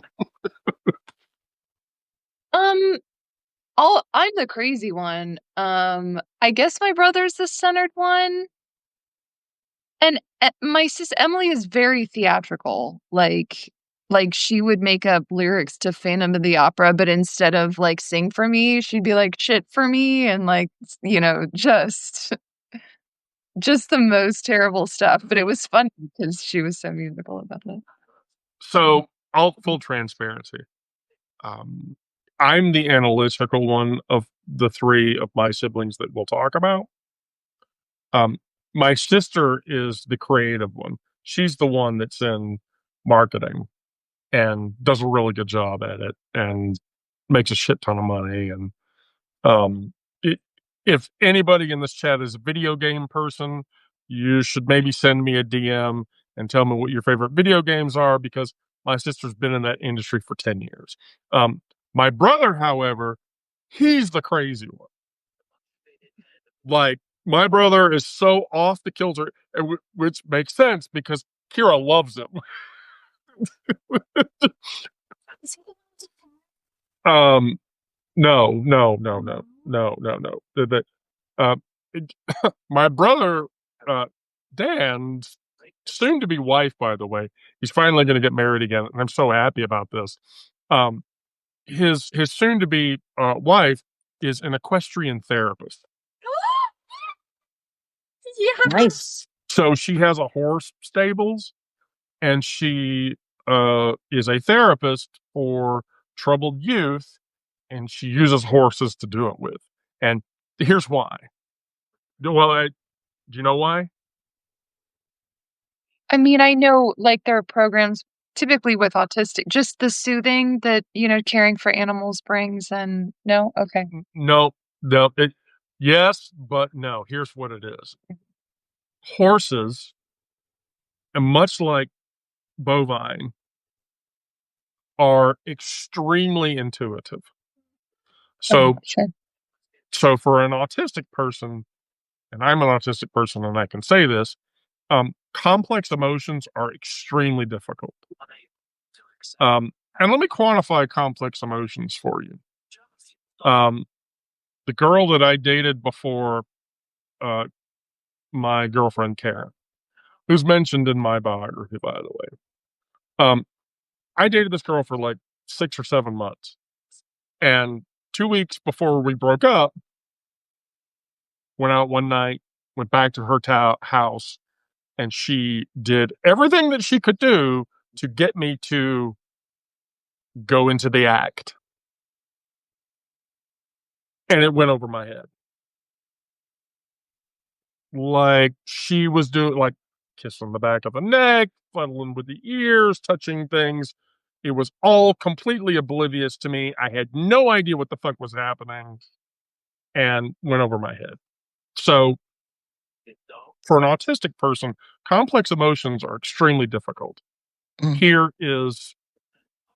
I'm the crazy one. I guess my brother's the centered one. And my sis Emily is very theatrical. Like she would make up lyrics to Phantom of the Opera, but instead of like sing for me, she'd be like shit for me and like, just the most terrible stuff. But it was funny because she was so musical about it. So, all full transparency. I'm the analytical one of the 3 of my siblings that we'll talk about. My sister is the creative one. She's the one that's in marketing and does a really good job at it and makes a shit ton of money. And if anybody in this chat is a video game person, you should maybe send me a DM and tell me what your favorite video games are, because my sister's been in that industry for 10 years. My brother, however, he's the crazy one. Like, my brother is so off the kilter, which makes sense because Kira loves him. No. My brother, Dan's soon to be wife, by the way, he's finally going to get married again, and I'm so happy about this. His soon to be wife is an equestrian therapist. Yeah. Nice. So she has a horse stables, and she is a therapist for troubled youth, and she uses horses to do it with. And here's why. Well, do you know why? I mean, I know like there are programs typically with autistic, just the soothing that, caring for animals brings. And no, okay. No. Yes, but no. Here's what it is. Horses, and much like bovine, are extremely intuitive. So, Sure. so for an autistic person, and I'm an autistic person and I can say this, complex emotions are extremely difficult. And let me quantify complex emotions for you. The girl that I dated before my girlfriend Karen, who's mentioned in my biography, by the way. I dated this girl for like 6 or 7 months. And 2 weeks before we broke up, went out one night, went back to her house, and she did everything that she could do to get me to go into the act. And it went over my head. Like, she was doing, like, kissing the back of the neck, fuddling with the ears, touching things. It was all completely oblivious to me. I had no idea what the fuck was happening and went over my head. So, for an autistic person, complex emotions are extremely difficult. Here is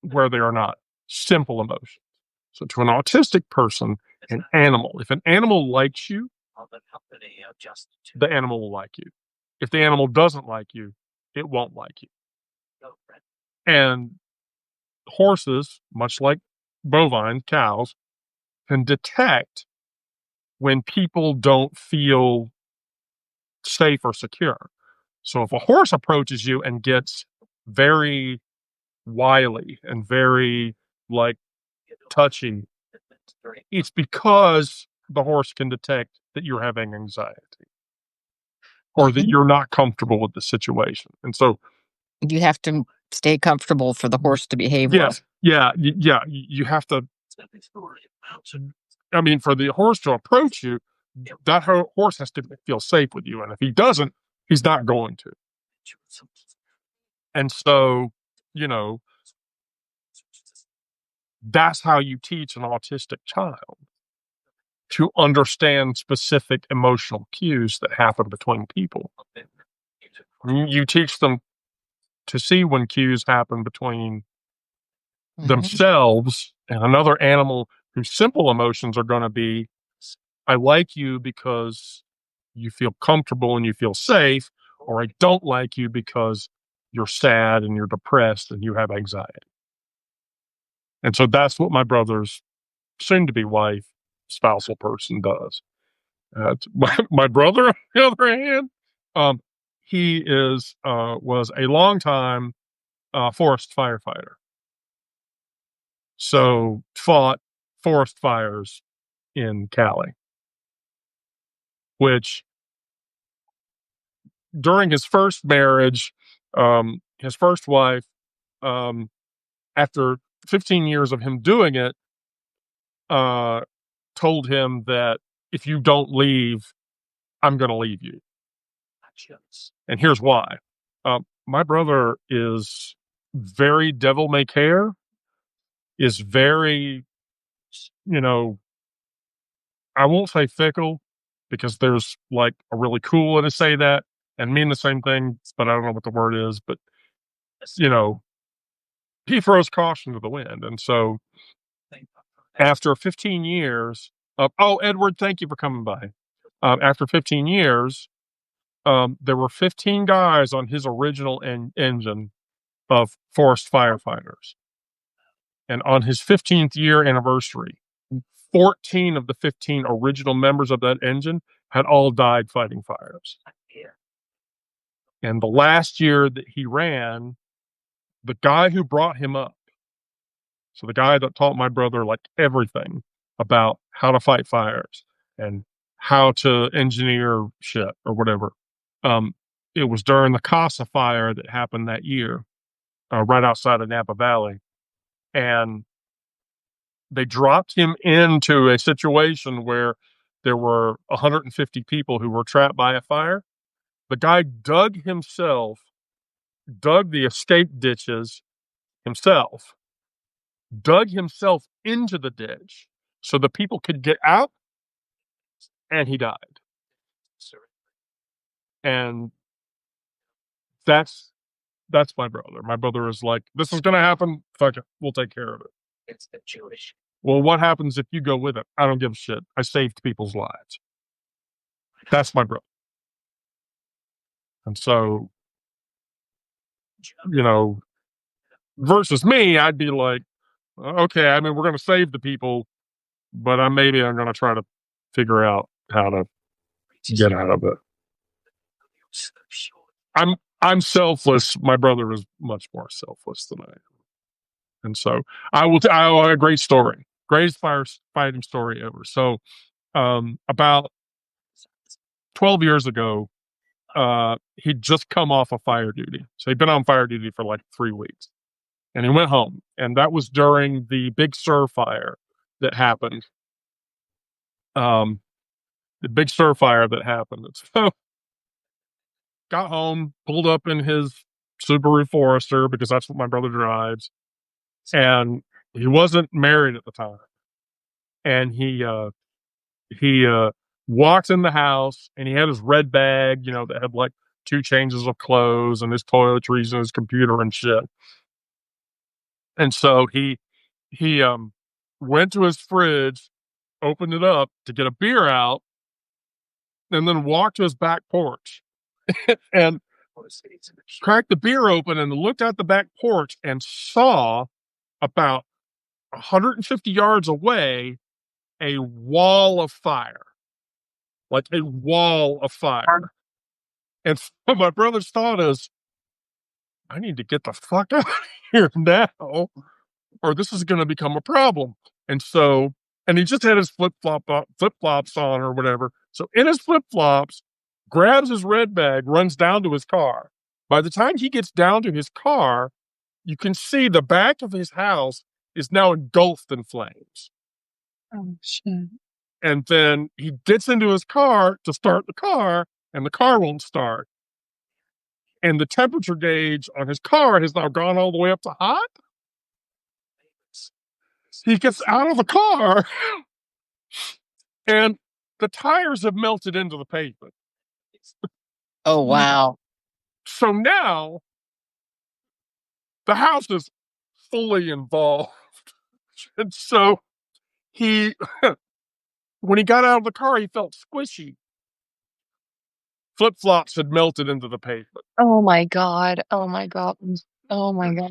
where they are not simple emotions. So, to an autistic person, an animal, if an animal likes you, the animal will like you. If the animal doesn't like you, it won't like you. And horses, much like bovine cows, can detect when people don't feel safe or secure. So if a horse approaches you and gets very wily and very like touchy, it's because the horse can detect that you're having anxiety or that you're not comfortable with the situation. And so You have to stay comfortable for the horse to behave well. you have to. I mean, for the horse to approach you, that horse has to feel safe with you, and if he doesn't, he's not going to. And so, you know, that's how you teach an autistic child to understand specific emotional cues that happen between people. You teach them to see when cues happen between themselves and another animal whose simple emotions are going to be, I like you because you feel comfortable and you feel safe, or I don't like you because you're sad and you're depressed and you have anxiety. And so that's what my brother's soon to be wife, spousal person does. My brother, on the other hand, he was a longtime forest firefighter. So fought forest fires in Cali, which during his first marriage, his first wife, after 15 years of him doing it, told him that if you don't leave, I'm going to leave you. And here's why. My brother is very devil may care, is very, I won't say fickle because there's like a really cool way to say that and mean the same thing, but I don't know what the word is. But, he throws caution to the wind. And so after 15 years Edward, thank you for coming by. After 15 years, there were 15 guys on his original engine of forest firefighters. And on his 15th year anniversary, 14 of the 15 original members of that engine had all died fighting fires. And the last year that he ran, the guy who brought him up, so the guy that taught my brother like everything about how to fight fires and how to engineer shit or whatever, it was during the Casa fire that happened that year, right outside of Napa Valley. And they dropped him into a situation where there were 150 people who were trapped by a fire. The guy dug the escape ditches himself, dug himself into the ditch so the people could get out, and he died. And that's my brother. My brother is like, this is going to happen. Fuck it. We'll take care of it. It's the Jewish. Well, what happens if you go with it? I don't give a shit. I saved people's lives. That's my brother. And so, versus me, I'd be like, okay, I mean, we're going to save the people, but I'm going to try to figure out how to get out of it. I'm selfless. My brother is much more selfless than I am. And so I will a great story. Greatest fighting story ever. So about 12 years ago, he'd just come off of fire duty. So he'd been on fire duty for like 3 weeks. And he went home. And that was during the Big Sur fire that happened. The Big Sur fire that happened. So got home, pulled up in his Subaru Forester because that's what my brother drives. And he wasn't married at the time. And he walked in the house and he had his red bag, that had like 2 changes of clothes and his toiletries and his computer and shit. And so he went to his fridge, opened it up to get a beer out, and then walked to his back porch and cracked the beer open and looked out the back porch and saw about 150 yards away a wall of fire. Like a wall of fire. And so my brother's thought is, I need to get the fuck out of here now, or this is going to become a problem. And so, and he just had his flip-flops on or whatever. So in his flip-flops, grabs his red bag, runs down to his car. By the time he gets down to his car, you can see the back of his house is now engulfed in flames. Oh, shit. And then he gets into his car to start the car, and the car won't start. And the temperature gauge on his car has now gone all the way up to hot. He gets out of the car, and the tires have melted into the pavement. Oh, wow. So now the house is fully involved. And so when he got out of the car, he felt squishy. Flip-flops had melted into the pavement. Oh my god. Oh my god. Oh my god.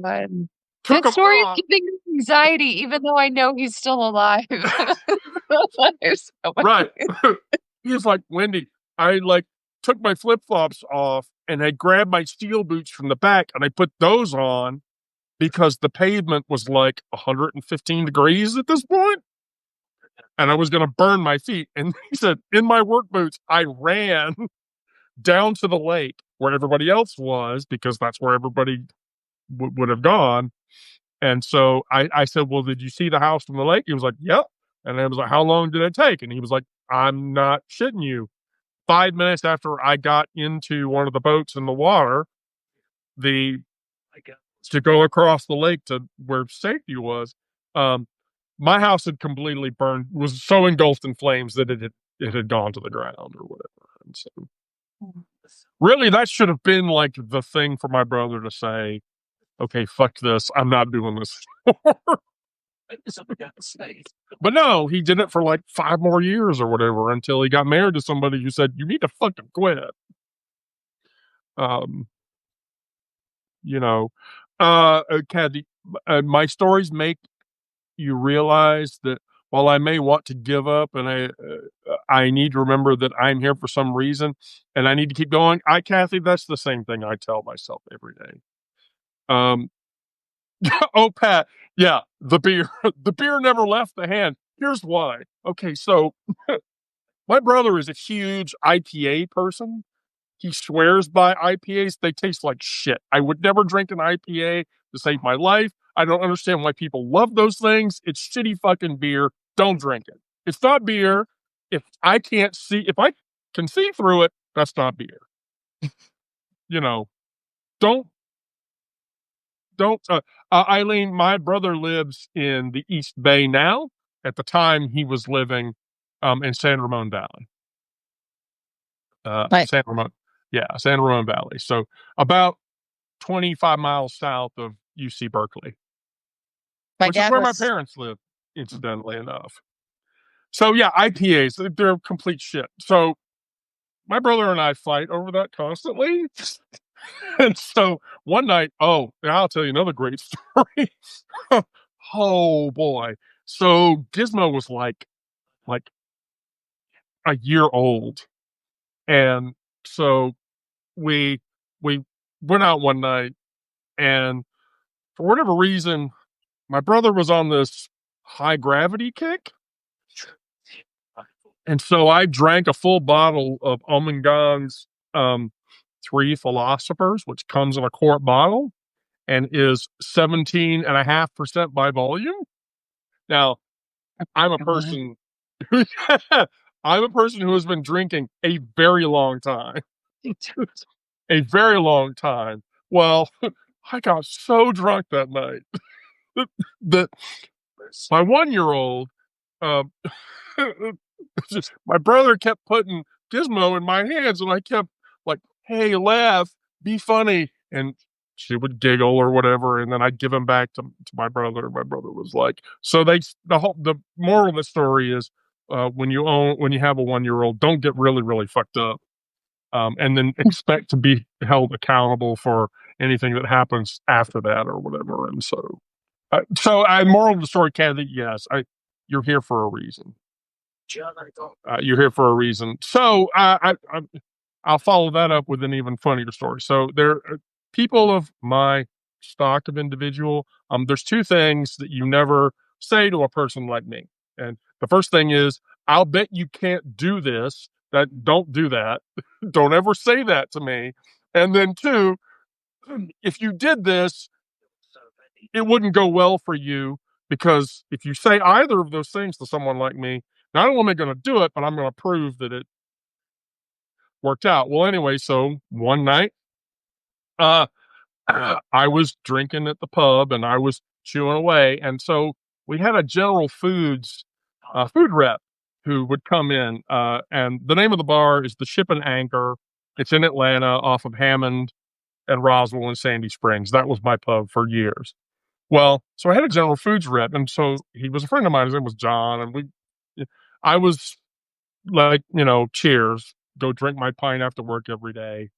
Took That him story is off. giving me anxiety, even though I know he's still alive. There's so much- Right. He was like, Wendy, I took my flip-flops off and I grabbed my steel boots from the back and I put those on because the pavement was like 115 degrees at this point. And I was going to burn my feet. And he said, in my work boots, I ran down to the lake where everybody else was because that's where everybody would have gone. And so I said, well, did you see the house from the lake? He was like, yep. And I was like, how long did it take? And he was like, I'm not shitting you. 5 minutes after I got into one of the boats in the water, to go across the lake to where safety was, my house had completely burned, was so engulfed in flames that it had gone to the ground or whatever. And so really that should have been like the thing for my brother to say, okay, fuck this. I'm not doing this anymore. But no, he did it for like 5 more years or whatever until he got married to somebody who said, you need to fucking quit. Kathy, my stories make you realize that while I may want to give up and I need to remember that I'm here for some reason and I need to keep going. Kathy, that's the same thing I tell myself every day. Oh, Pat, yeah, the beer. The beer never left the hand. Here's why. Okay, so my brother is a huge IPA person. He swears by IPAs. They taste like shit. I would never drink an IPA to save my life. I don't understand why people love those things. It's shitty fucking beer. Don't drink it. It's not beer. If I can see through it, that's not beer. Don't Eileen, my brother lives in the East Bay now. At the time, he was living in San Ramon Valley. Right. San Ramon Valley. So about 25 miles south of UC Berkeley, which is where my parents live, incidentally enough. So yeah, IPAs, they're complete shit. So my brother and I fight over that constantly. And so one night, and I'll tell you another great story. Oh boy. So Gizmo was like a year old. And so we we went out one night, and for whatever reason, my brother was on this high gravity kick. And so I drank a full bottle of Omengong's Three Philosophers, which comes in a quart bottle and is 17.5% by volume. Now, I'm a person who I'm a person who has been drinking a very long time. A very long time. Well, I got so drunk that night that my 1-year-old, um, my brother kept putting Gizmo in my hands, and I kept like, "Hey, laugh, be funny," and she would giggle or whatever, and then I'd give him back to my brother. My brother was like, so the moral of the story is, when you have a 1-year-old, don't get really really fucked up, and then expect to be held accountable for anything that happens after that or whatever. And moral of the story, Kathy, yes, you're here for a reason. You're here for a reason. So I'll follow that up with an even funnier story. So there are people of my stock of individual. There's two things that you never say to a person like me. And the first thing is, I'll bet you can't do this. Don't do that. Don't ever say that to me. And then two, if you did this, it wouldn't go well for you, because if you say either of those things to someone like me, not only am I going to do it, but I'm going to prove that it worked out. Well, anyway, so one night, uh, I was drinking at the pub and I was chewing away. And so we had a General Foods food rep who would come in. And the name of the bar is the Ship and Anchor. It's in Atlanta off of Hammond and Roswell and Sandy Springs. That was my pub for years. Well, so I had a General Foods rep, and so he was a friend of mine. His name was John, and I was like, cheers, go drink my pint after work every day,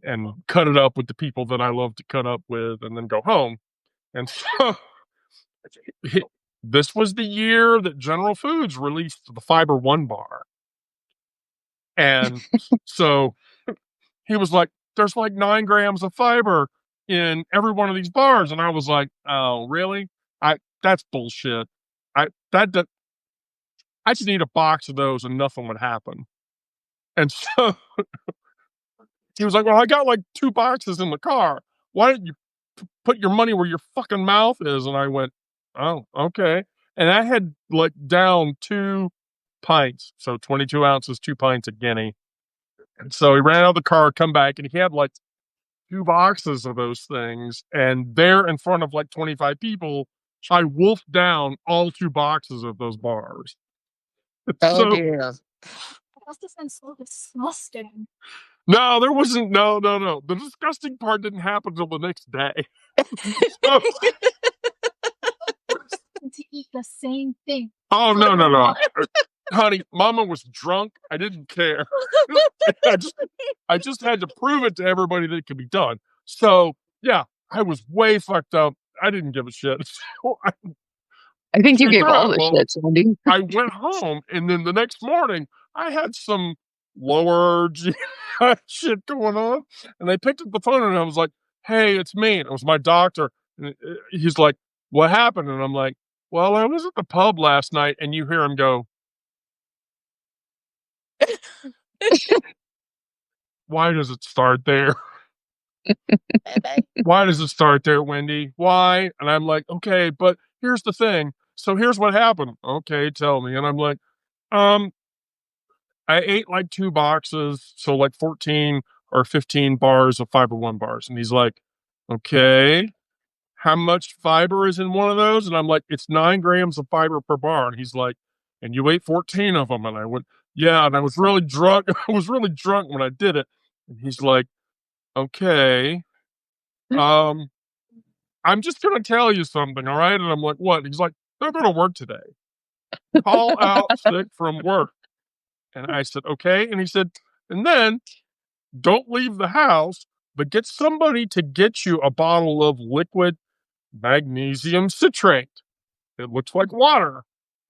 and cut it up with the people that I love to cut up with, and then go home. And so this was the year that General Foods released the Fiber One bar, and so he was like, "There's like 9 grams of fiber in every one of these bars," and I was like, "Oh, really? That's bullshit. That I just need a box of those and nothing would happen." And so he was like, "Well, I got like 2 boxes in the car. Why don't you put your money where your fucking mouth is?" And I went, "Oh, okay." And I had like down 2 pints, so 22 ounces, 2 pints of Guinea. And so he ran out of the car, come back, and he had like 2 boxes of those things. And there in front of like 25 people, I wolfed down all 2 boxes of those bars. Oh So dear. That must have been so disgusting. no, there wasn't. No. The disgusting part didn't happen until the next day. So, To eat the same thing. oh no, honey, Mama was drunk. I didn't care. I just had to prove it to everybody that it could be done. So yeah, I was way fucked up. I didn't give a shit. So I think you gave all the well, shit, Wendy. I went home, and then the next morning, I had some lower GI shit going on, and I picked up the phone, and I was like, "Hey, it's me." And it was my doctor, and he's like, "What happened?" And I'm like, "Well, I was at the pub last night," and you hear him go, "Why does it start there? Why does it start there, Wendy? Why?" And I'm like, "Okay, but here's the thing. So here's what happened." "Okay, tell me." And I'm like, um, I ate like 2 boxes, so like 14 or 15 bars of Fiber One bars." And he's like, "Okay, how much fiber is in one of those?" And I'm like, "It's 9 grams of fiber per bar." And he's like, "And you ate 14 of them?" And I went, "Yeah." And I was really drunk. I was really drunk when I did it. And he's like, "Okay, um, I'm just gonna tell you something, all right?" And I'm like, "What?" And he's like, "They're gonna work today. Call out sick from work." And I said, "Okay." And he said, And then don't leave the house, but get somebody to get you a bottle of liquid magnesium citrate. It looks like water.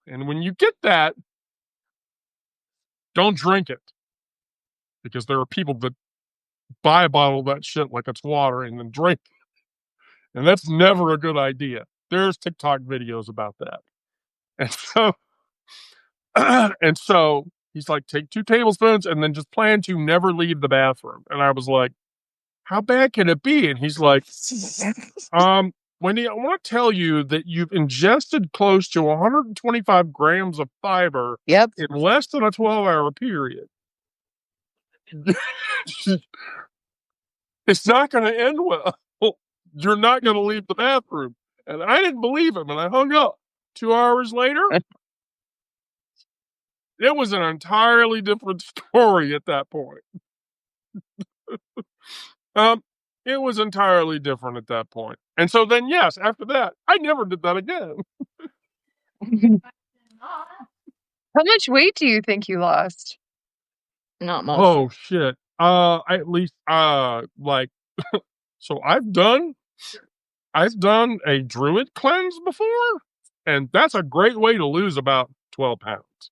And when you get that, don't drink it. Because there are people that buy a bottle of that shit like it's water and then drink it. And that's never a good idea. There's TikTok videos about that. And so, and so he's like, take 2 tablespoons and then just plan to never leave the bathroom. And I was like, how bad can it be? And he's like, Wendy, I want to tell you that you've ingested close to 125 grams of fiber Yep. in less than a 12-hour period. It's not going to end well. You're not going to leave the bathroom. And I didn't believe him, and I hung up. 2 hours later, it was an entirely different story at that point. It was entirely different at that point. And so then, yes, after that, I never did that again. How much weight do you think you lost? Not much. Oh shit. At least like so I've done a druid cleanse before, and that's a great way to lose about 12 pounds.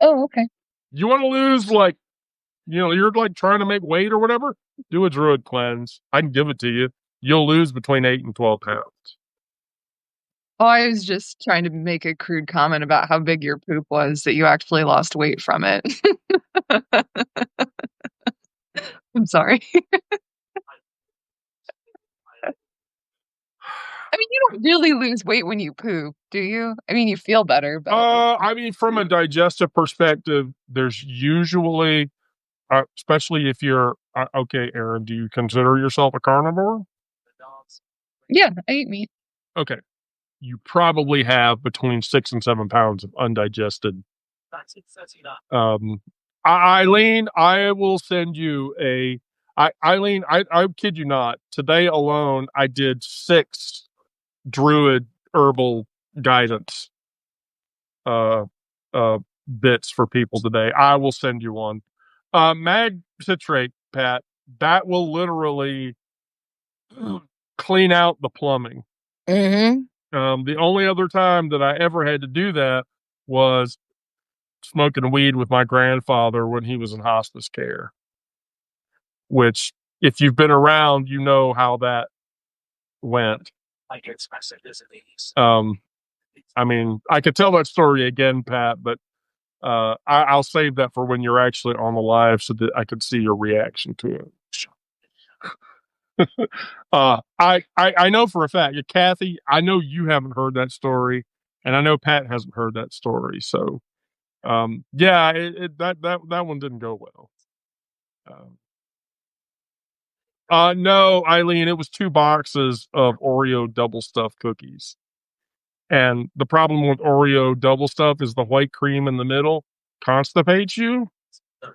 Oh, okay. You want to lose like, you're like trying to make weight or whatever, do a druid cleanse. I can give it to you. You'll lose between 8 and 12 pounds. Oh, I was just trying to make a crude comment about how big your poop was that you actually lost weight from it. I'm sorry. I mean, you don't really lose weight when you poop, do you? I mean, you feel better, but I mean, from a digestive perspective, there's usually, especially if you're, okay, Aaron, do you consider yourself a carnivore? yeah, I eat meat. Okay. You probably have between 6 and 7 pounds of undigested. Eileen, I will send you Eileen, I kid you not. Today alone, I did 6 druid herbal guidance bits for people today. I will send you one. Mag citrate, Pat, that will literally clean out the plumbing. Mm-hmm. The only other time that I ever had to do that was smoking weed with my grandfather when he was in hospice care. Which, if you've been around, you know how that went. I mean, I could tell that story again, Pat, but I'll save that for when you're actually on the live so that I could see your reaction to it. I know for a fact, Kathy, I know you haven't heard that story, and I know Pat hasn't heard that story. So, yeah, that one didn't go well. No, Eileen, it was 2 boxes of Oreo double stuffed cookies. And the problem with Oreo double stuff is the white cream in the middle constipates you. Oh,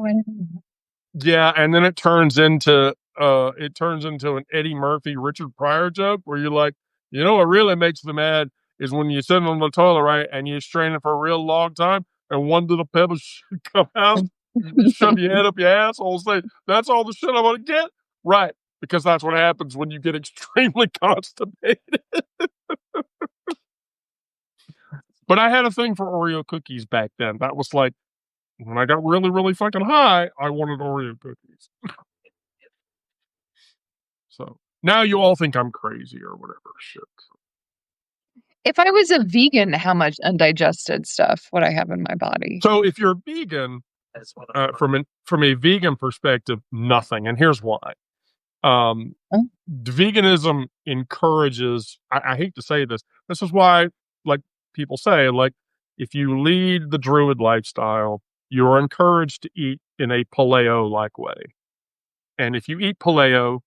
I didn't know. Yeah, and then it turns into an Eddie Murphy, Richard Pryor joke where you're like, what really makes them mad is when you're sitting on the toilet, right, and you're straining for a real long time, and one little pebble should come out, you shove your head up your asshole and say, that's all the shit I'm gonna get? Right, because that's what happens when you get extremely constipated. But I had a thing for Oreo cookies back then. That was like, when I got really, really fucking high, I wanted Oreo cookies. So now you all think I'm crazy or whatever shit. If I was a vegan, how much undigested stuff would I have in my body? So if you're vegan, from a vegan perspective, nothing. And here's why. Veganism encourages, I hate to say this, this is why, like people say, like, if you lead the druid lifestyle, you're encouraged to eat in a paleo-like way. And if you eat paleo,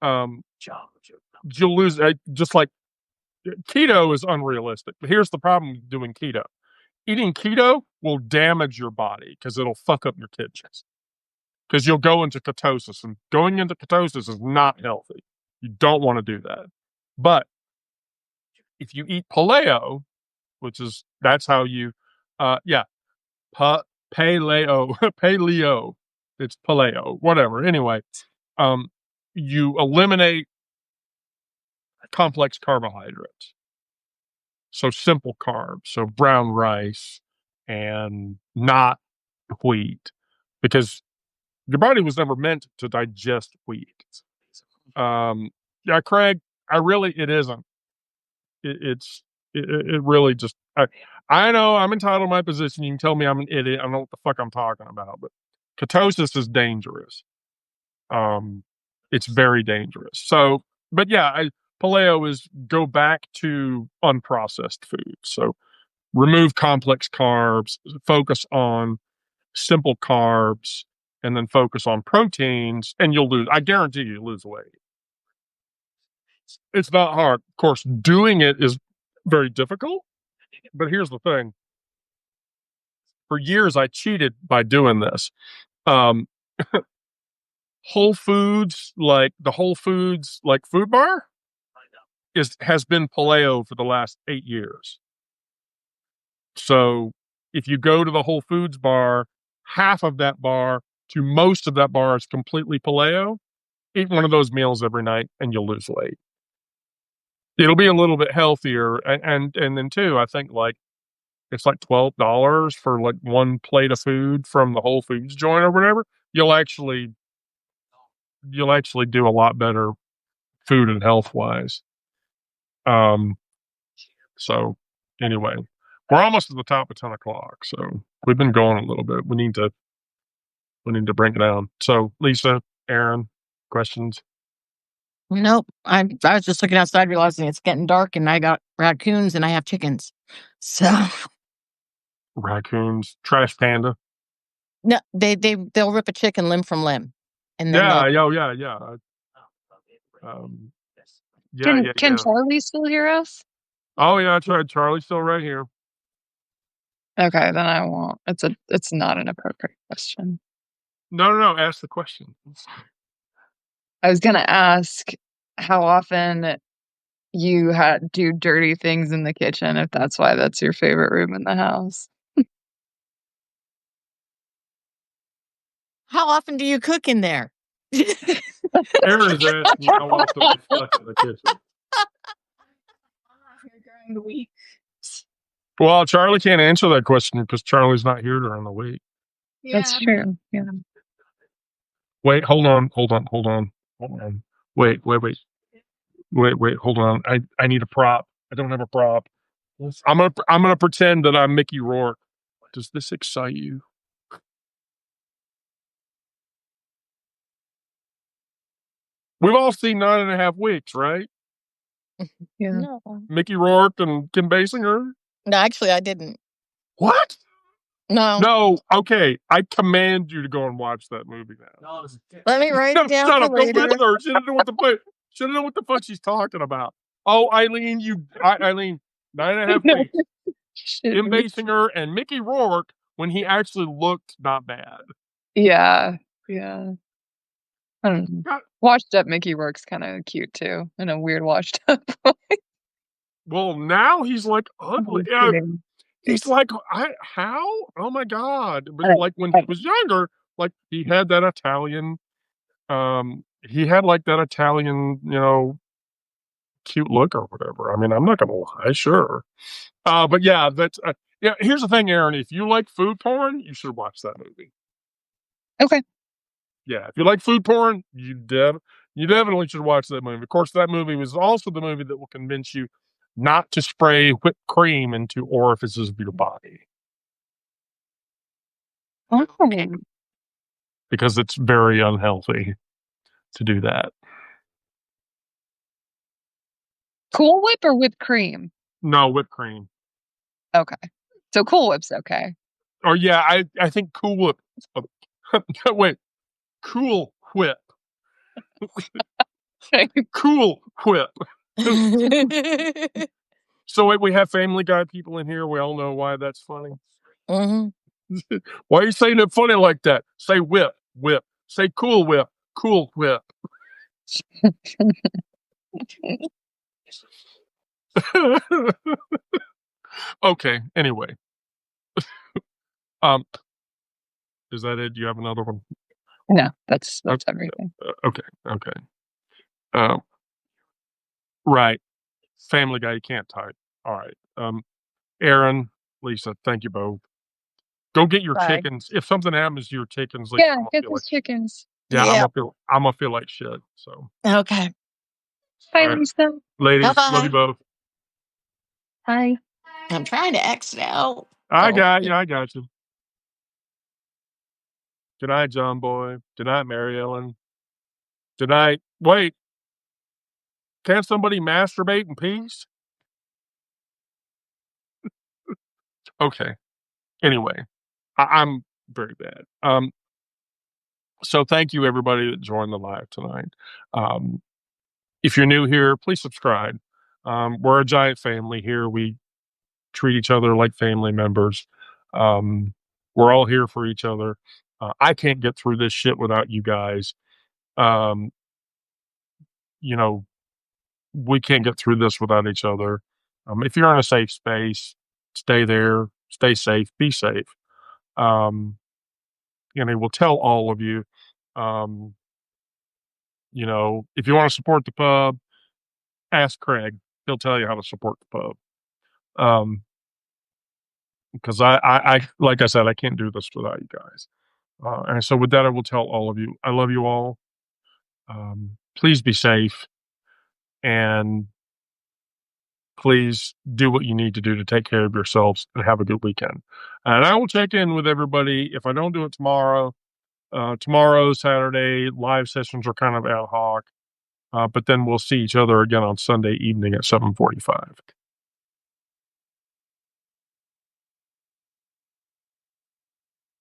you'll lose, just like keto is unrealistic. But here's the problem with doing keto. Eating keto will damage your body because it'll fuck up your kidneys. Because you'll go into ketosis, and going into ketosis is not healthy. You don't want to do that. But if you eat paleo, that's how you, paleo. It's paleo, whatever. Anyway, you eliminate complex carbohydrates. So simple carbs, so brown rice and not wheat, because your body was never meant to digest wheat. Yeah, Craig, it isn't. It really just. I know I'm entitled to my position. You can tell me I'm an idiot. I don't know what the fuck I'm talking about, but ketosis is dangerous. It's very dangerous. So, but yeah, paleo is go back to unprocessed food. So remove complex carbs, focus on simple carbs, and then focus on proteins, and you'll lose. I guarantee you lose weight. It's not hard. Of course, doing it is very difficult. But here's the thing. For years, I cheated by doing this. Um, Whole Foods, like the Whole Foods, like food bar, has been paleo for the last 8 years. So if you go to the Whole Foods bar, half of that bar to most of that bar is completely paleo. Eat one of those meals every night, and you'll lose weight. It'll be a little bit healthier, and then too, I think like it's like $12 for like one plate of food from the Whole Foods joint or whatever. You'll actually do a lot better food and health wise. So anyway, we're almost at the top of 10 o'clock, so we've been going a little bit. We need to bring it down. So Lisa, Aaron, questions? Nope. I was just looking outside, realizing it's getting dark, and I got raccoons and I have chickens. So Raccoons, trash panda. no, they'll rip a chicken limb from limb, and then Yeah. Can Charlie still hear us? Oh yeah, that's right. Charlie's still right here. Okay, then I won't. It's not an appropriate question. No. Ask the question. I was gonna ask how often you do dirty things in the kitchen, if that's why that's your favorite room in the house. how often do you cook in there? Aaron is asking how often we fuck in the kitchen. During the week. Well, Charlie can't answer that question because Charlie's not here during the week. Yeah. That's true. Yeah. Wait, hold on. Wait, hold on. I need a prop. I don't have a prop. I'm gonna pretend that I'm Mickey Rourke. Does this excite you? We've all seen 9.5 Weeks, right? Yeah. No, Mickey Rourke and Kim Basinger. no, actually, I didn't. What? No, No. Okay, I command you to go and watch that movie now. let me write No, it down shut for up! Don't later. listen to her. She doesn't know what the fuck. She doesn't know what the fuck she's talking about. Oh, Eileen, 9.5 Weeks. Kim Basinger and Mickey Rourke when he actually looked not bad. Yeah. I don't know. Washed up Mickey Rourke's kind of cute too, in a weird washed up way. Well, now he's like ugly. Yeah, Kidding. he's like, how? Oh my god! But like when he was younger, like he had that Italian, cute look or whatever. I mean, I'm not gonna lie, sure. But yeah, that's yeah. Here's the thing, Aaron. If you like food porn, you should watch that movie. Okay. Yeah, if you like food porn, you definitely should watch that movie. Of course, that movie was also the movie that will convince you not to spray whipped cream into orifices of your body Oh. because it's very unhealthy to do that. Cool Whip or whipped cream? No, whipped cream. Okay. So Cool Whip's okay. Or yeah, I think Cool Whip. Wait, Cool Whip. Cool Whip. So wait, we have Family Guy people in here. We all know why that's funny. Mhm. Why are you saying it funny like that? Say whip. Say Cool Whip. Cool Whip. Okay. Anyway, Is that it? Do you have another one? No, that's everything. Okay. Right. Family Guy, you can't type. All right. Aaron, Lisa, thank you both. Go get your Bye. chickens. If something happens to your chickens, Lisa, Yeah, I'm gonna get feel those like chickens. yeah, Yeah. I'm gonna feel like shit. So, Okay. Bye, all right, Lisa. ladies, love Bye-bye. you both. Bye. I'm trying to exit out. I So, got you. Good night, John Boy. Good night, Mary Ellen. Good night. Wait, can't somebody masturbate in peace? Okay. Anyway, I'm very bad. So thank you everybody that joined the live tonight. If you're new here, please subscribe. We're a giant family here. We treat each other like family members. We're all here for each other. I can't get through this shit without you guys. Um, you know, we can't get through this without each other. If you're in a safe space, stay there, stay safe, be safe. We'll tell all of you. Um, if you want to support the pub, ask Craig. He'll tell you how to support the pub. Because I like I said, I can't do this without you guys. And so with that, I will tell all of you, I love you all. Please be safe, and please do what you need to do to take care of yourselves and have a good weekend. And I will check in with everybody. If I don't do it tomorrow, tomorrow, Saturday, live sessions are kind of ad hoc. But then we'll see each other again on Sunday evening at 7:45.